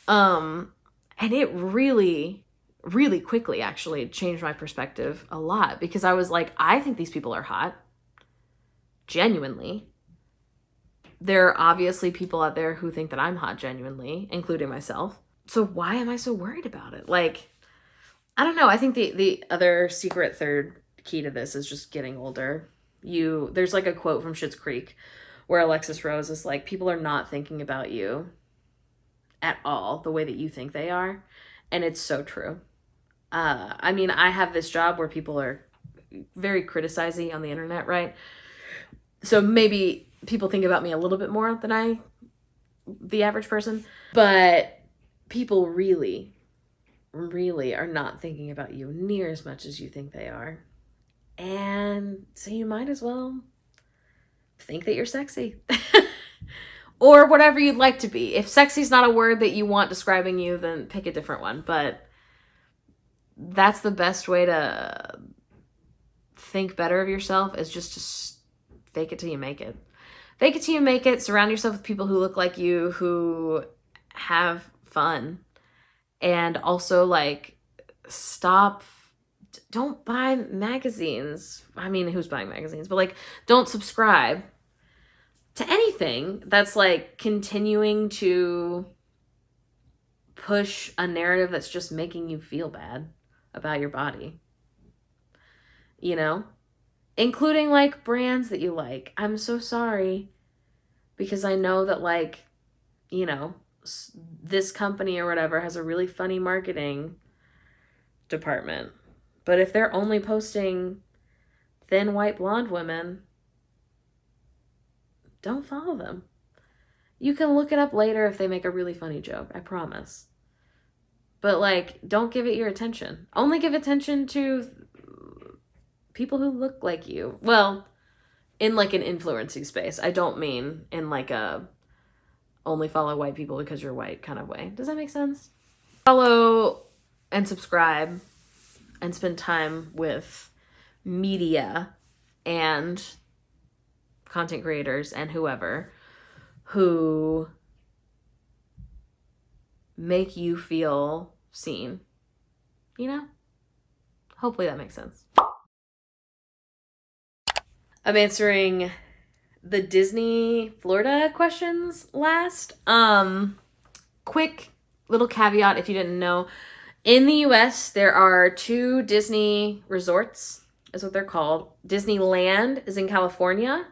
And it really, really quickly actually changed my perspective a lot, because I was like, I think these people are hot. Genuinely. There are obviously people out there who think that I'm hot genuinely, including myself. So why am I so worried about it? Like, I don't know. I think the other secret third key to this is just getting older. There's, like, a quote from Schitt's Creek where Alexis Rose is like, people are not thinking about you at all the way that you think they are. And it's so true. I mean, I have this job where people are very criticizing on the internet, right? So maybe people think about me a little bit more than the average person. But people really, really are not thinking about you near as much as you think they are. And so you might as well think that you're sexy. Or whatever you'd like to be. If sexy is not a word that you want describing you, then pick a different one. But that's the best way to think better of yourself, is just to fake it till you make it. Fake it till you make it. Surround yourself with people who look like you, who have fun. And also, like, don't buy magazines. I mean, who's buying magazines? But, like, don't subscribe to anything that's, like, continuing to push a narrative that's just making you feel bad about your body. You know? Including, like, brands that you like. I'm so sorry. Because I know that, like, you know, this company or whatever has a really funny marketing department. But if they're only posting thin white blonde women, don't follow them. You can look it up later if they make a really funny joke, I promise. But, like, don't give it your attention. Only give attention to people who look like you. Well, in, like, an influencing space. I don't mean in, like, a only follow white people because you're white kind of way. Does that make sense? Follow and subscribe and spend time with media and content creators and whoever who make you feel seen. You know? Hopefully that makes sense. I'm answering the Disney Florida questions last. Quick little caveat if you didn't know. In the US, there are 2 Disney resorts, is what they're called. Disneyland is in California.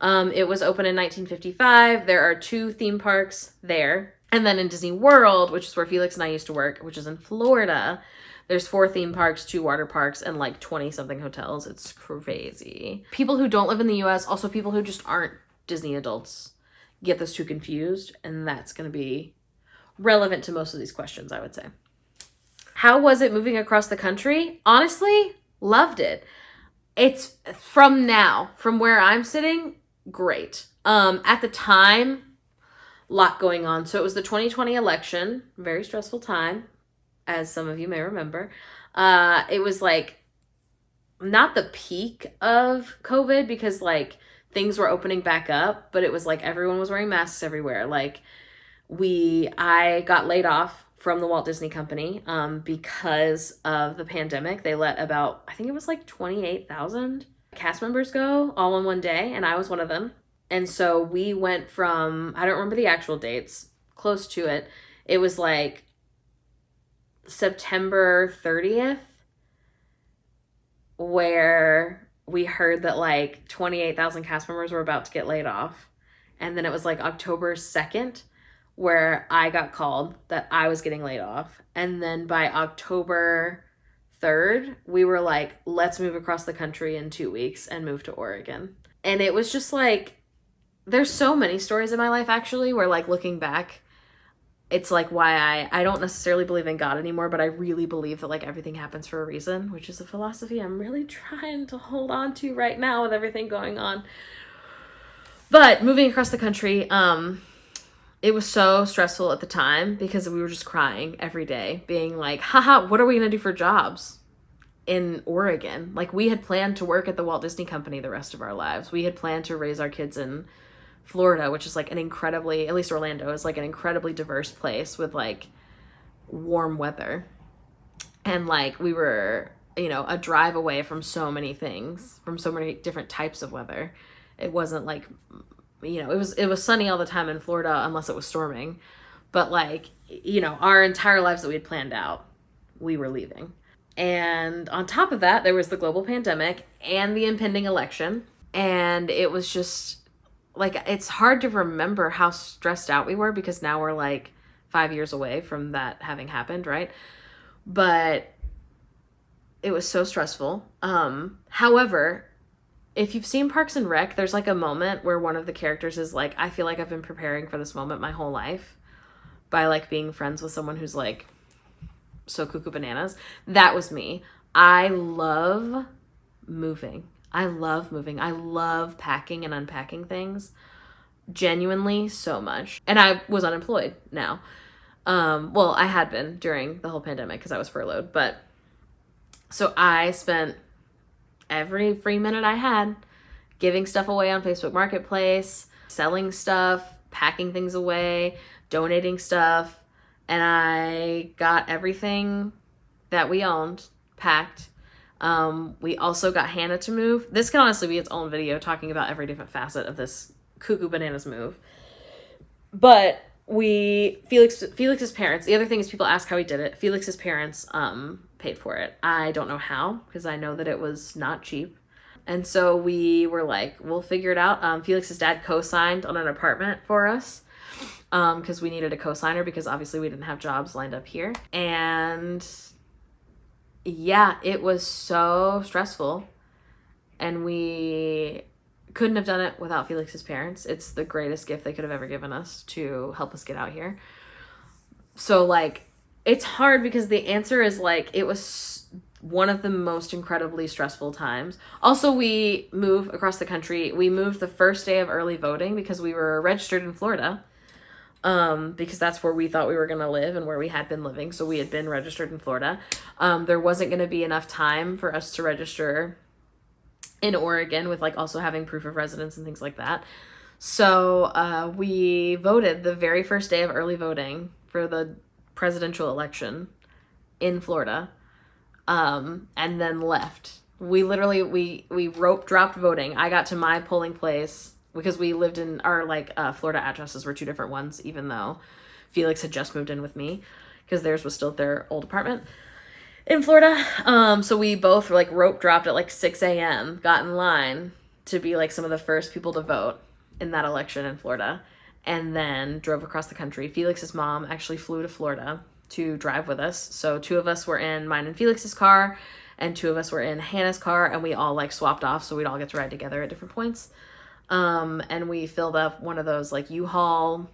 It was opened in 1955. There are 2 theme parks there. And then in Disney World, which is where Felix and I used to work, which is in Florida, there's 4 theme parks, 2 water parks, and like 20-something hotels. It's crazy. People who don't live in the US, also people who just aren't Disney adults, get those 2 confused, and that's going to be relevant to most of these questions, I would say. How was it moving across the country? Honestly, loved it. It's from where I'm sitting, great. At the time, a lot going on. So it was the 2020 election, very stressful time, as some of you may remember. It was like not the peak of COVID because like things were opening back up, but it was like everyone was wearing masks everywhere. Like I got laid off from the Walt Disney Company because of the pandemic. They let about, I think it was like 28,000 cast members go all in one day, and I was one of them. And so we went from, I don't remember the actual dates, close to it. It was like September 30th, where we heard that like 28,000 cast members were about to get laid off. And then it was like October 2nd, where I got called that I was getting laid off. And then by October 3rd, we were like, let's move across the country in 2 weeks and move to Oregon. And it was just like, there's so many stories in my life actually where like looking back, it's like why I don't necessarily believe in God anymore, but I really believe that like everything happens for a reason, which is a philosophy I'm really trying to hold on to right now with everything going on. But moving across the country, it was so stressful at the time because we were just crying every day, being like, haha, what are we going to do for jobs in Oregon? Like, we had planned to work at the Walt Disney Company the rest of our lives. We had planned to raise our kids in Florida, which is like an incredibly, at least Orlando is like an incredibly diverse place with like warm weather. And like we were, you know, a drive away from so many things, from so many different types of weather. It wasn't like, you know, it was sunny all the time in Florida unless it was storming. But like, you know, our entire lives that we had planned out, we were leaving. And on top of that, there was the global pandemic and the impending election. And it was just like, it's hard to remember how stressed out we were because now we're like 5 years away from that having happened, right? But it was so stressful. However, if you've seen Parks and Rec, there's like a moment where one of the characters is like, I feel like I've been preparing for this moment my whole life by like being friends with someone who's like so cuckoo bananas. That was me. I love moving. I love packing and unpacking things genuinely so much. And I was unemployed now. Well, I had been during the whole pandemic because I was furloughed. But so I spent every free minute I had giving stuff away on Facebook Marketplace, selling stuff, packing things away, donating stuff, and I got everything that we owned packed. We also got Hannah to move. This can honestly be its own video talking about every different facet of this cuckoo bananas move. But Felix's parents, the other thing is people ask how he did it. Felix's parents paid for it. I don't know how, because I know that it was not cheap. And so we were like, we'll figure it out. Felix's dad co-signed on an apartment for us because we needed a co-signer because obviously we didn't have jobs lined up here. And yeah, it was so stressful. And we couldn't have done it without Felix's parents. It's the greatest gift they could have ever given us to help us get out here. So like, it's hard because the answer is like, it was one of the most incredibly stressful times. Also, we move across the country. We moved the first day of early voting because we were registered in Florida, because that's where we thought we were going to live and where we had been living. So we had been registered in Florida. There wasn't going to be enough time for us to register in Oregon with like also having proof of residence and things like that. So we voted the very first day of early voting for the presidential election in Florida, and then left. We literally, we rope dropped voting. I got to my polling place because we lived in our like Florida addresses were two different ones, even though Felix had just moved in with me because theirs was still their old apartment in Florida. So we both like rope dropped at like 6 a.m., got in line to be like some of the first people to vote in that election in Florida, and then drove across the country. Felix's mom actually flew to Florida to drive with us. So 2 of us were in mine and Felix's car, and 2 of us were in Hannah's car, and we all like swapped off so we'd all get to ride together at different points. And we filled up one of those like U-Haul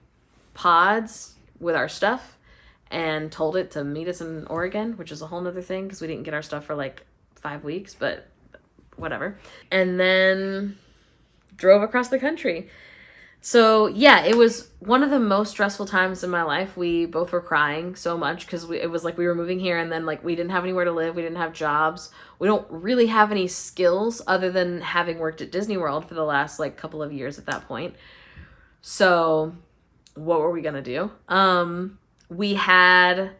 pods with our stuff and told it to meet us in Oregon, which is a whole nother thing because we didn't get our stuff for like 5 weeks, but whatever. And then drove across the country. So yeah, it was one of the most stressful times in my life. We both were crying so much because it was like we were moving here and then like we didn't have anywhere to live. We didn't have jobs. We don't really have any skills other than having worked at Disney World for the last like couple of years at that point. So what were we gonna do? We had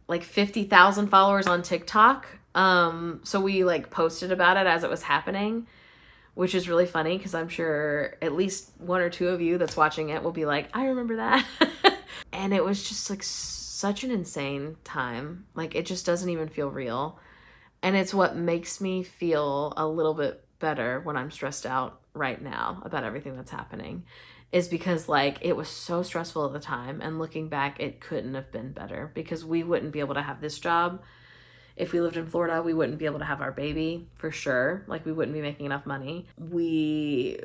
like 50,000 followers on TikTok. So we like posted about it as it was happening, which is really funny because I'm sure at least 1 or 2 of you that's watching it will be like, I remember that. And it was just like such an insane time. Like it just doesn't even feel real. And it's what makes me feel a little bit better when I'm stressed out right now about everything that's happening, is because like it was so stressful at the time, and looking back it couldn't have been better because we wouldn't be able to have this job. If we lived in Florida, we wouldn't be able to have our baby for sure. Like we wouldn't be making enough money. We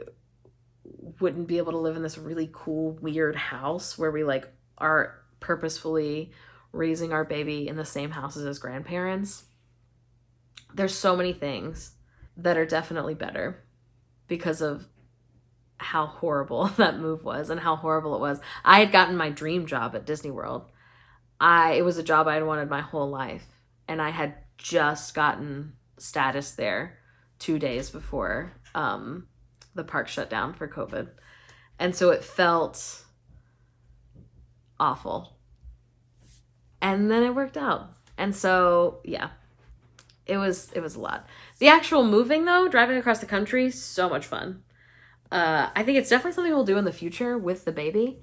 wouldn't be able to live in this really cool, weird house where we like are purposefully raising our baby in the same house as his grandparents. There's so many things that are definitely better because of how horrible that move was and how horrible it was. I had gotten my dream job at Disney World. It was a job I had wanted my whole life. And I had just gotten status there 2 days before the park shut down for COVID. And so it felt awful. And then it worked out. And so, yeah, it was a lot. The actual moving, though, driving across the country, so much fun. I think it's definitely something we'll do in the future with the baby.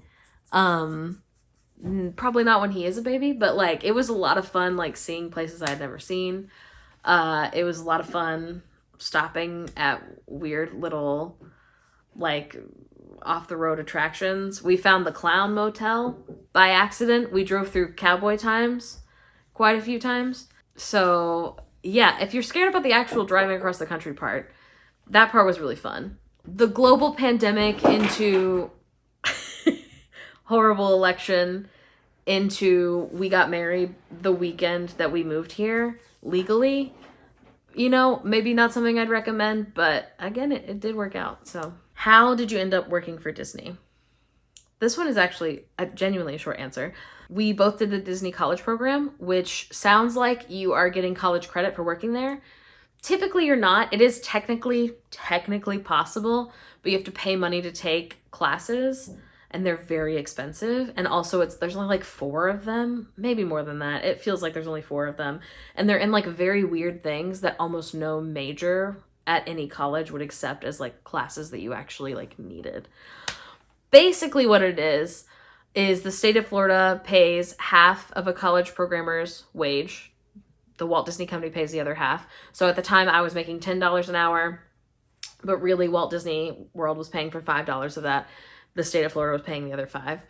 Probably not when he is a baby, but like it was a lot of fun, like seeing places I had never seen. It was a lot of fun stopping at weird little like off the road attractions. We found the Clown Motel by accident. We drove through Cowboy Times quite a few times. So yeah, if you're scared about the actual driving across the country part, that part was really fun. The global pandemic into horrible election into we got married the weekend that we moved here legally, you know, maybe not something I'd recommend, but again, it did work out. So how did you end up working for Disney? This one is actually genuinely a short answer. We both did the Disney college program, which sounds like you are getting college credit for working there. Typically you're not. It is technically possible, but you have to pay money to take classes. and they're very expensive. And also there's only like 4 of them, maybe more than that. It feels like there's only 4 of them, and they're in like very weird things that almost no major at any college would accept as like classes that you actually like needed. Basically what it is the state of Florida pays half of a college programmer's wage. The Walt Disney Company pays the other half. So at the time I was making $10 an hour, but really Walt Disney World was paying for $5 of that. The state of Florida was paying the other 5.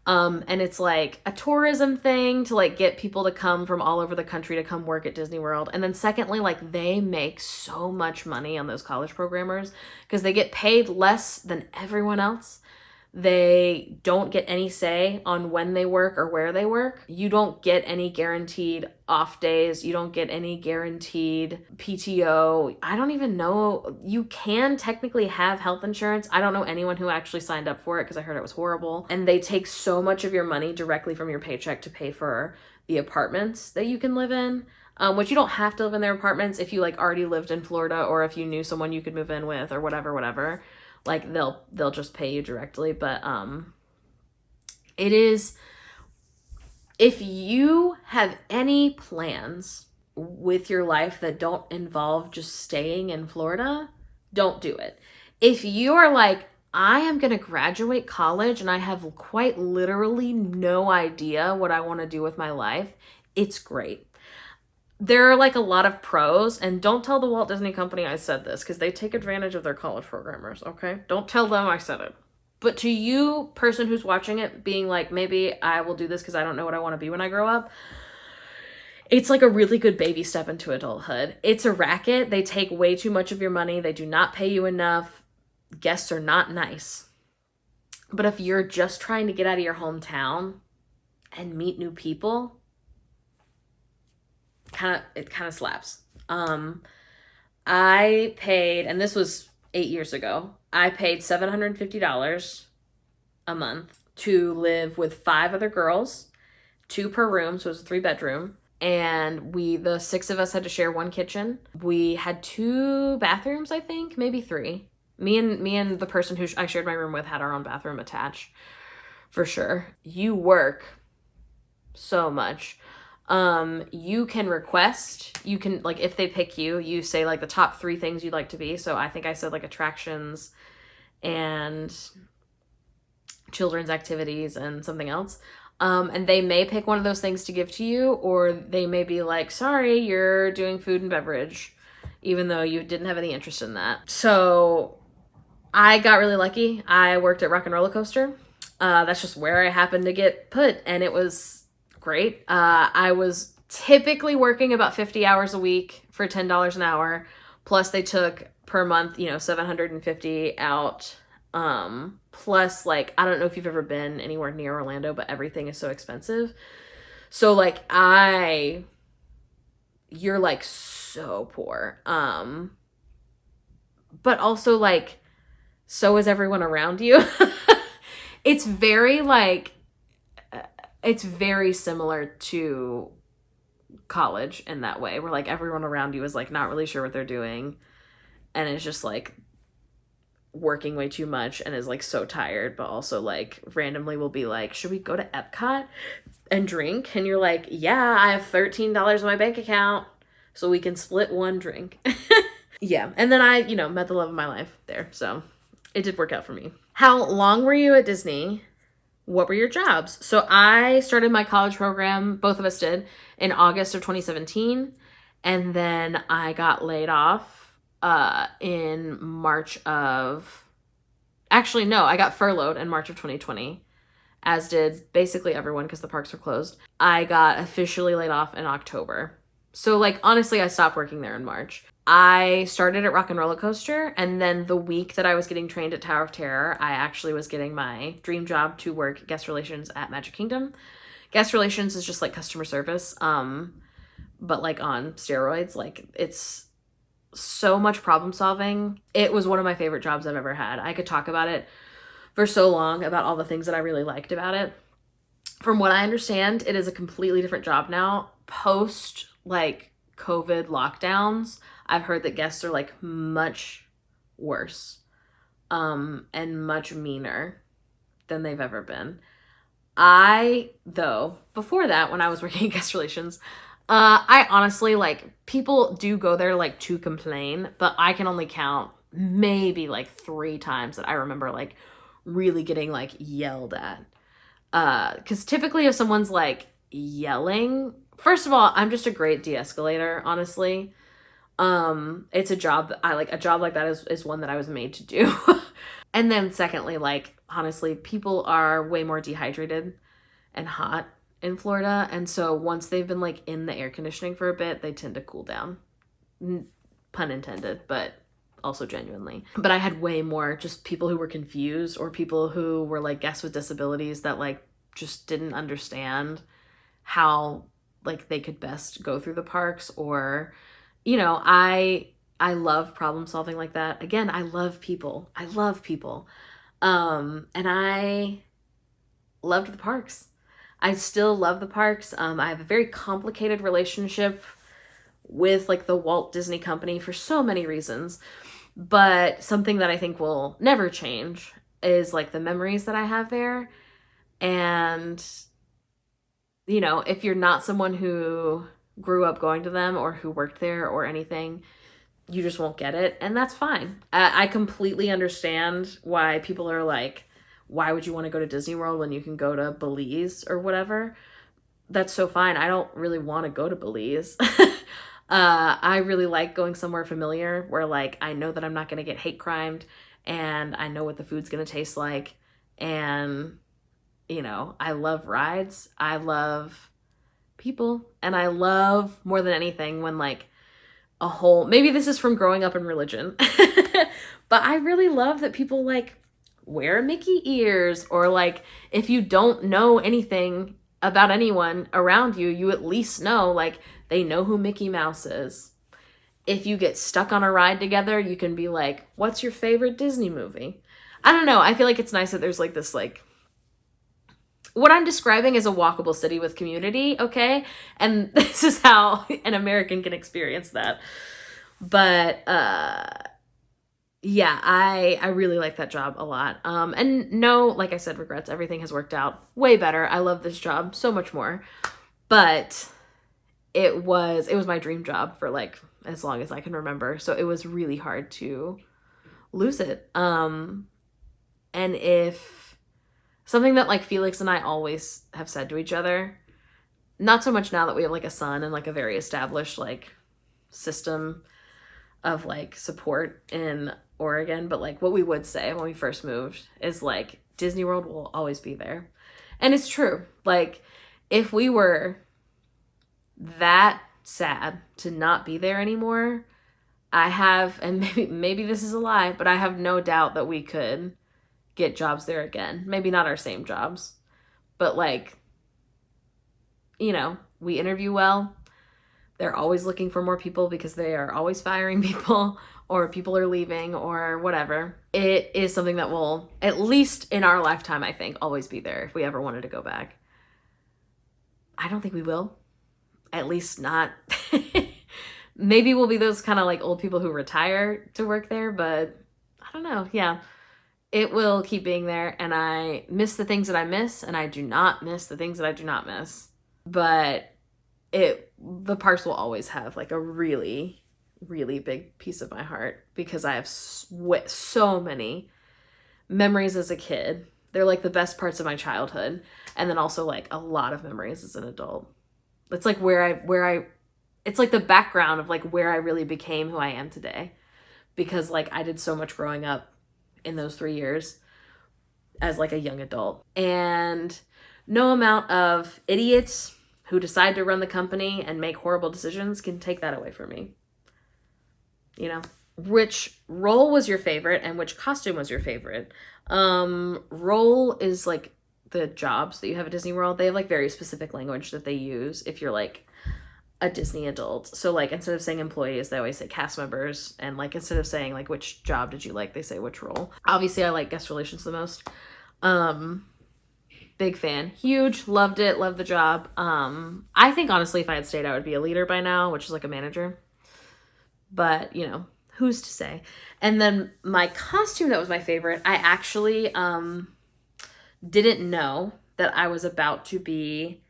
And it's like a tourism thing to like get people to come from all over the country to come work at Disney World. And then secondly, like they make so much money on those college programmers because they get paid less than everyone else. They don't get any say on when they work or where they work. You don't get any guaranteed off days. You don't get any guaranteed PTO. I don't even know. You can technically have health insurance. I don't know anyone who actually signed up for it because I heard it was horrible. And they take so much of your money directly from your paycheck to pay for the apartments that you can live in. Which you don't have to live in their apartments if you like already lived in Florida or if you knew someone you could move in with or whatever. Like they'll just pay you directly, but it is, if you have any plans with your life that don't involve just staying in Florida, don't do it. If you are like, I am going to graduate college and I have quite literally no idea what I want to do with my life, it's great. There are like a lot of pros, and don't tell the Walt Disney Company I said this because they take advantage of their college programmers, okay? Don't tell them I said it. But to you, person who's watching it, being like, maybe I will do this because I don't know what I want to be when I grow up, it's like a really good baby step into adulthood. It's a racket. They take way too much of your money. They do not pay you enough. Guests are not nice. But if you're just trying to get out of your hometown and meet new people, it kind of slaps. I paid, and this was 8 years ago, I paid $750 a month to live with 5 other girls, 2 per room, so it was a 3-bedroom. And the 6 of us had to share 1 kitchen. We had 2 bathrooms, I think, maybe 3. Me and the person who I shared my room with had our own bathroom attached, for sure. You work so much. You can request, you can, like, if they pick you, you say, like, the top 3 things you'd like to be. So I think I said, like, attractions and children's activities and something else. And they may pick one of those things to give to you, or they may be like, sorry, you're doing food and beverage, even though you didn't have any interest in that. So I got really lucky. I worked at Rock and Roller Coaster. That's just where I happened to get put, and it was great. I was typically working about 50 hours a week for $10 an hour. Plus they took per month, $750 out. Plus, like, I don't know if you've ever been anywhere near Orlando, but everything is so expensive. So like you're like so poor. But also like, so is everyone around you. It's very like, it's very similar to college in that way, where like everyone around you is like not really sure what they're doing and is just like working way too much and is like so tired, but also like randomly will be like, should we go to Epcot and drink? And you're like, yeah, I have $13 in my bank account, so we can split 1 drink. Yeah. And then I, met the love of my life there. So it did work out for me. How long were you at Disney? What were your jobs? So I started my college program, both of us did, in August of 2017. And then I got laid off in March of... Actually, no, I got furloughed in March of 2020, as did basically everyone because the parks were closed. I got officially laid off in October. So, like, honestly, I stopped working there in March. I started at Rock and Roller Coaster, and then the week that I was getting trained at Tower of Terror, I actually was getting my dream job to work guest relations at Magic Kingdom. Guest relations is just like customer service, but like on steroids. Like, it's so much problem solving. It was one of my favorite jobs I've ever had. I could talk about it for so long, about all the things that I really liked about it. From what I understand, it is a completely different job now. Post like COVID lockdowns, I've heard that guests are like much worse and much meaner than they've ever been. I, though, before that, when I was working in guest relations, I honestly, like, people do go there, like, to complain, but I can only count maybe, like, 3 times that I remember, like, really getting, like, yelled at. Because typically if someone's, like, yelling, first of all, I'm just a great de-escalator, honestly. It's a job that I like. A job like that is one that I was made to do. And then secondly, like, honestly, people are way more dehydrated and hot in Florida, and so once they've been, like, in the air conditioning for a bit, they tend to cool down. Pun intended, but also genuinely. But I had way more just people who were confused, or people who were, like, guests with disabilities that, like, just didn't understand how, like, they could best go through the parks. Or, you know, I love problem solving like that. Again, I love people. And I loved the parks. I still love the parks. I have a very complicated relationship with, like, the Walt Disney Company for so many reasons. But something that I think will never change is, like, the memories that I have there. And, you know, if you're not someone who grew up going to them or who worked there or anything, you just won't get it. And that's fine. I completely understand why people are like, why would you want to go to Disney World when you can go to Belize or whatever? That's so fine. I don't really want to go to Belize. I really like going somewhere familiar where, like, I know that I'm not going to get hate crimed, and I know what the food's going to taste like. And, you know, I love rides. I love people. And I love, more than anything, when, like, a whole, maybe this is from growing up in religion, but I really love that people, like, wear Mickey ears, or, like, if you don't know anything about anyone around you, you at least know, like, they know who Mickey Mouse is. If you get stuck on a ride together, you can be like, what's your favorite Disney movie? I don't know. I feel like it's nice that there's, like, this, like, what I'm describing is a walkable city with community, okay? And this is how an American can experience that. But, yeah, I really like that job a lot. And no, like I said, regrets. Everything has worked out way better. I love this job so much more. But it was my dream job for, like, as long as I can remember. So it was really hard to lose it. And if something that, like, Felix and I always have said to each other, not so much now that we have, like, a son and, like, a very established, like, system of, like, support in Oregon, but, like, what we would say when we first moved is, like, Disney World will always be there. And it's true. Like, if we were that sad to not be there anymore, I have, and maybe this is a lie, but I have no doubt that we could get jobs there again. Maybe not our same jobs, but, like, you know, we interview well. They're always looking for more people because they are always firing people, or people are leaving, or whatever. It is something that will, at least in our lifetime, I think, always be there if we ever wanted to go back. I don't think we will. At least not. Maybe we'll be those kind of, like, old people who retire to work there, but I don't know. Yeah. It will keep being there, and I miss the things that I miss, and I do not miss the things that I do not miss. But the parks will always have, like, a really, really big piece of my heart, because I have so many memories as a kid. They're, like, the best parts of my childhood, and then also, like, a lot of memories as an adult. It's like it's like the background of, like, where I really became who I am today, because, like, I did so much growing up in those 3 years as, like, a young adult. And no amount of idiots who decide to run the company and make horrible decisions can take that away from me. You know? Which role was your favorite, and which costume was your favorite? Role is, like, the jobs that you have at Disney World. They have, like, very specific language that they use if you're, like, a Disney adult. So, like, instead of saying employees, they always say cast members. And, like, instead of saying, like, which job did you like, they say which role. Obviously, I like guest relations the most. Big fan. Huge. Loved it. Loved the job. I think, honestly, if I had stayed, I would be a leader by now, which is, like, a manager. But, you know, who's to say? And then my costume that was my favorite, I actually didn't know that I was about to be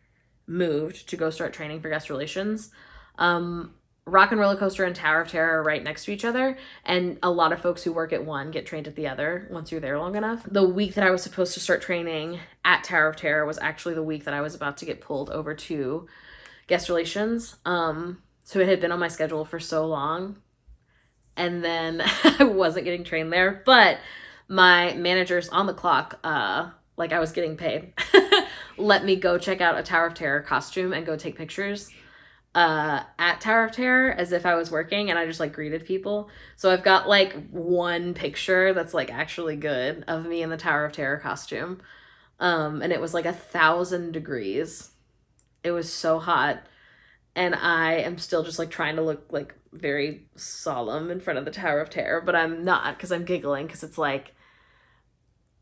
moved to go start training for guest relations, Rock and Roller Coaster and Tower of Terror are right next to each other, and a lot of folks who work at one get trained at the other once you're there long enough. The week that I was supposed to start training at Tower of Terror was actually the week that I was about to get pulled over to guest relations. So it had been on my schedule for so long, and then I wasn't getting trained there, but my managers on the clock, like I was getting paid, let me go check out a Tower of Terror costume and go take pictures at Tower of Terror as if I was working, and I just like greeted people. So I've got like one picture that's like actually good of me in the Tower of Terror costume. And it was like 1,000 degrees. It was so hot. And I am still just like trying to look like very solemn in front of the Tower of Terror, but I'm not, because I'm giggling because it's like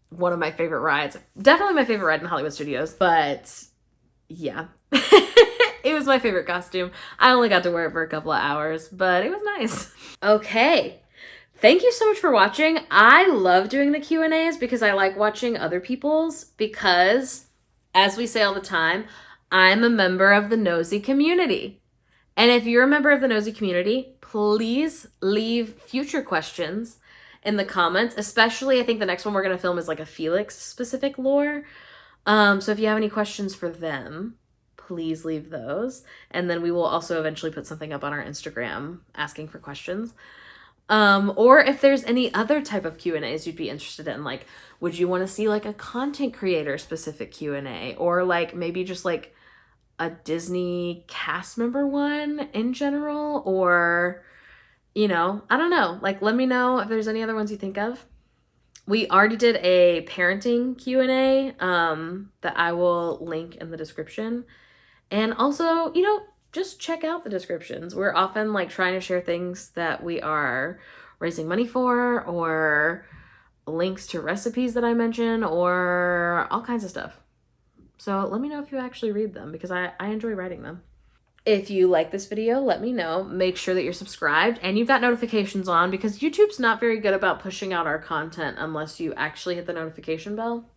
one of my favorite rides. Definitely my favorite ride in Hollywood Studios, but yeah. It was my favorite costume. I only got to wear it for a couple of hours, but it was nice. Okay. Thank you so much for watching. I love doing the Q&As because I like watching other people's, because, as we say all the time, I'm a member of the nosy community. And if you're a member of the nosy community, please leave future questions in the comments. Especially, I think the next one we're going to film is like a Felix specific lore. So if you have any questions for them, please leave those. And then we will also eventually put something up on our Instagram asking for questions. Or if there's any other type of Q&As you'd be interested in, like, would you want to see like a content creator specific Q&A, or like maybe just like a Disney cast member one in general, or, you know, I don't know. Like, let me know if there's any other ones you think of. We already did a parenting Q&A that I will link in the description. And also, you know, just check out the descriptions. We're often like trying to share things that we are raising money for, or links to recipes that I mention, or all kinds of stuff. So let me know if you actually read them, because I enjoy writing them. If you like this video, let me know. Make sure that you're subscribed and you've got notifications on, because YouTube's not very good about pushing out our content unless you actually hit the notification bell.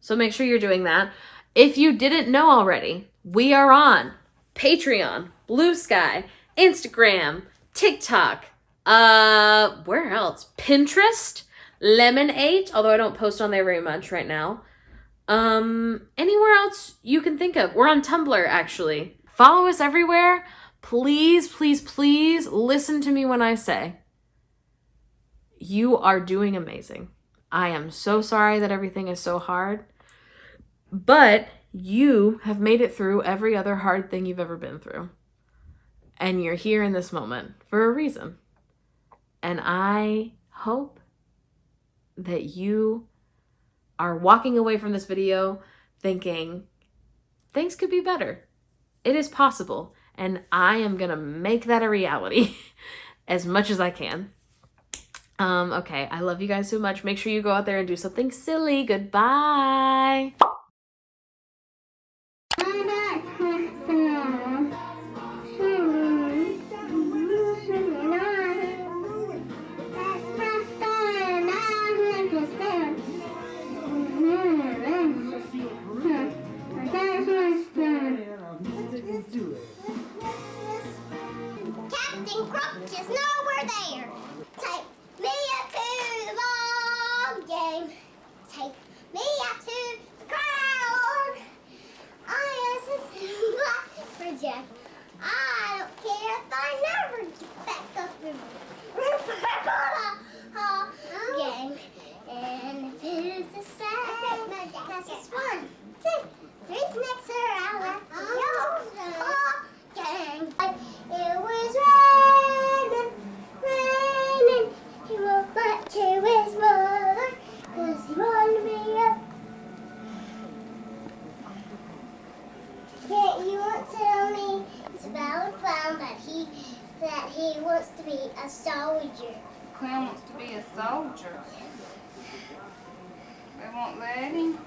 So make sure you're doing that. If you didn't know already, we are on Patreon, Blue Sky, Instagram, TikTok, where else? Pinterest, Lemon8, although I don't post on there very much right now. Anywhere else you can think of. We're on Tumblr, actually. Follow us everywhere. Please, please, please listen to me when I say you are doing amazing. I am so sorry that everything is so hard, but you have made it through every other hard thing you've ever been through. And you're here in this moment for a reason. And I hope that you are walking away from this video thinking things could be better. It is possible. And I am going to make that a reality as much as I can. Okay, I love you guys so much. Make sure you go out there and do something silly. Goodbye. Captain Crunch is nowhere there. Take me up to the ball game. Take me up to the crowd. I am a black Jack. I don't care if I never get back up in the game. And if it's a sad, that's just 1, 2, 3 snakes around the ball game. It was raining, raining. He went back to his mother, 'cause he wanted to be a... Can't you tell me it's about a clown that he wants to be a soldier? Clown wants to be a soldier. They won't let him.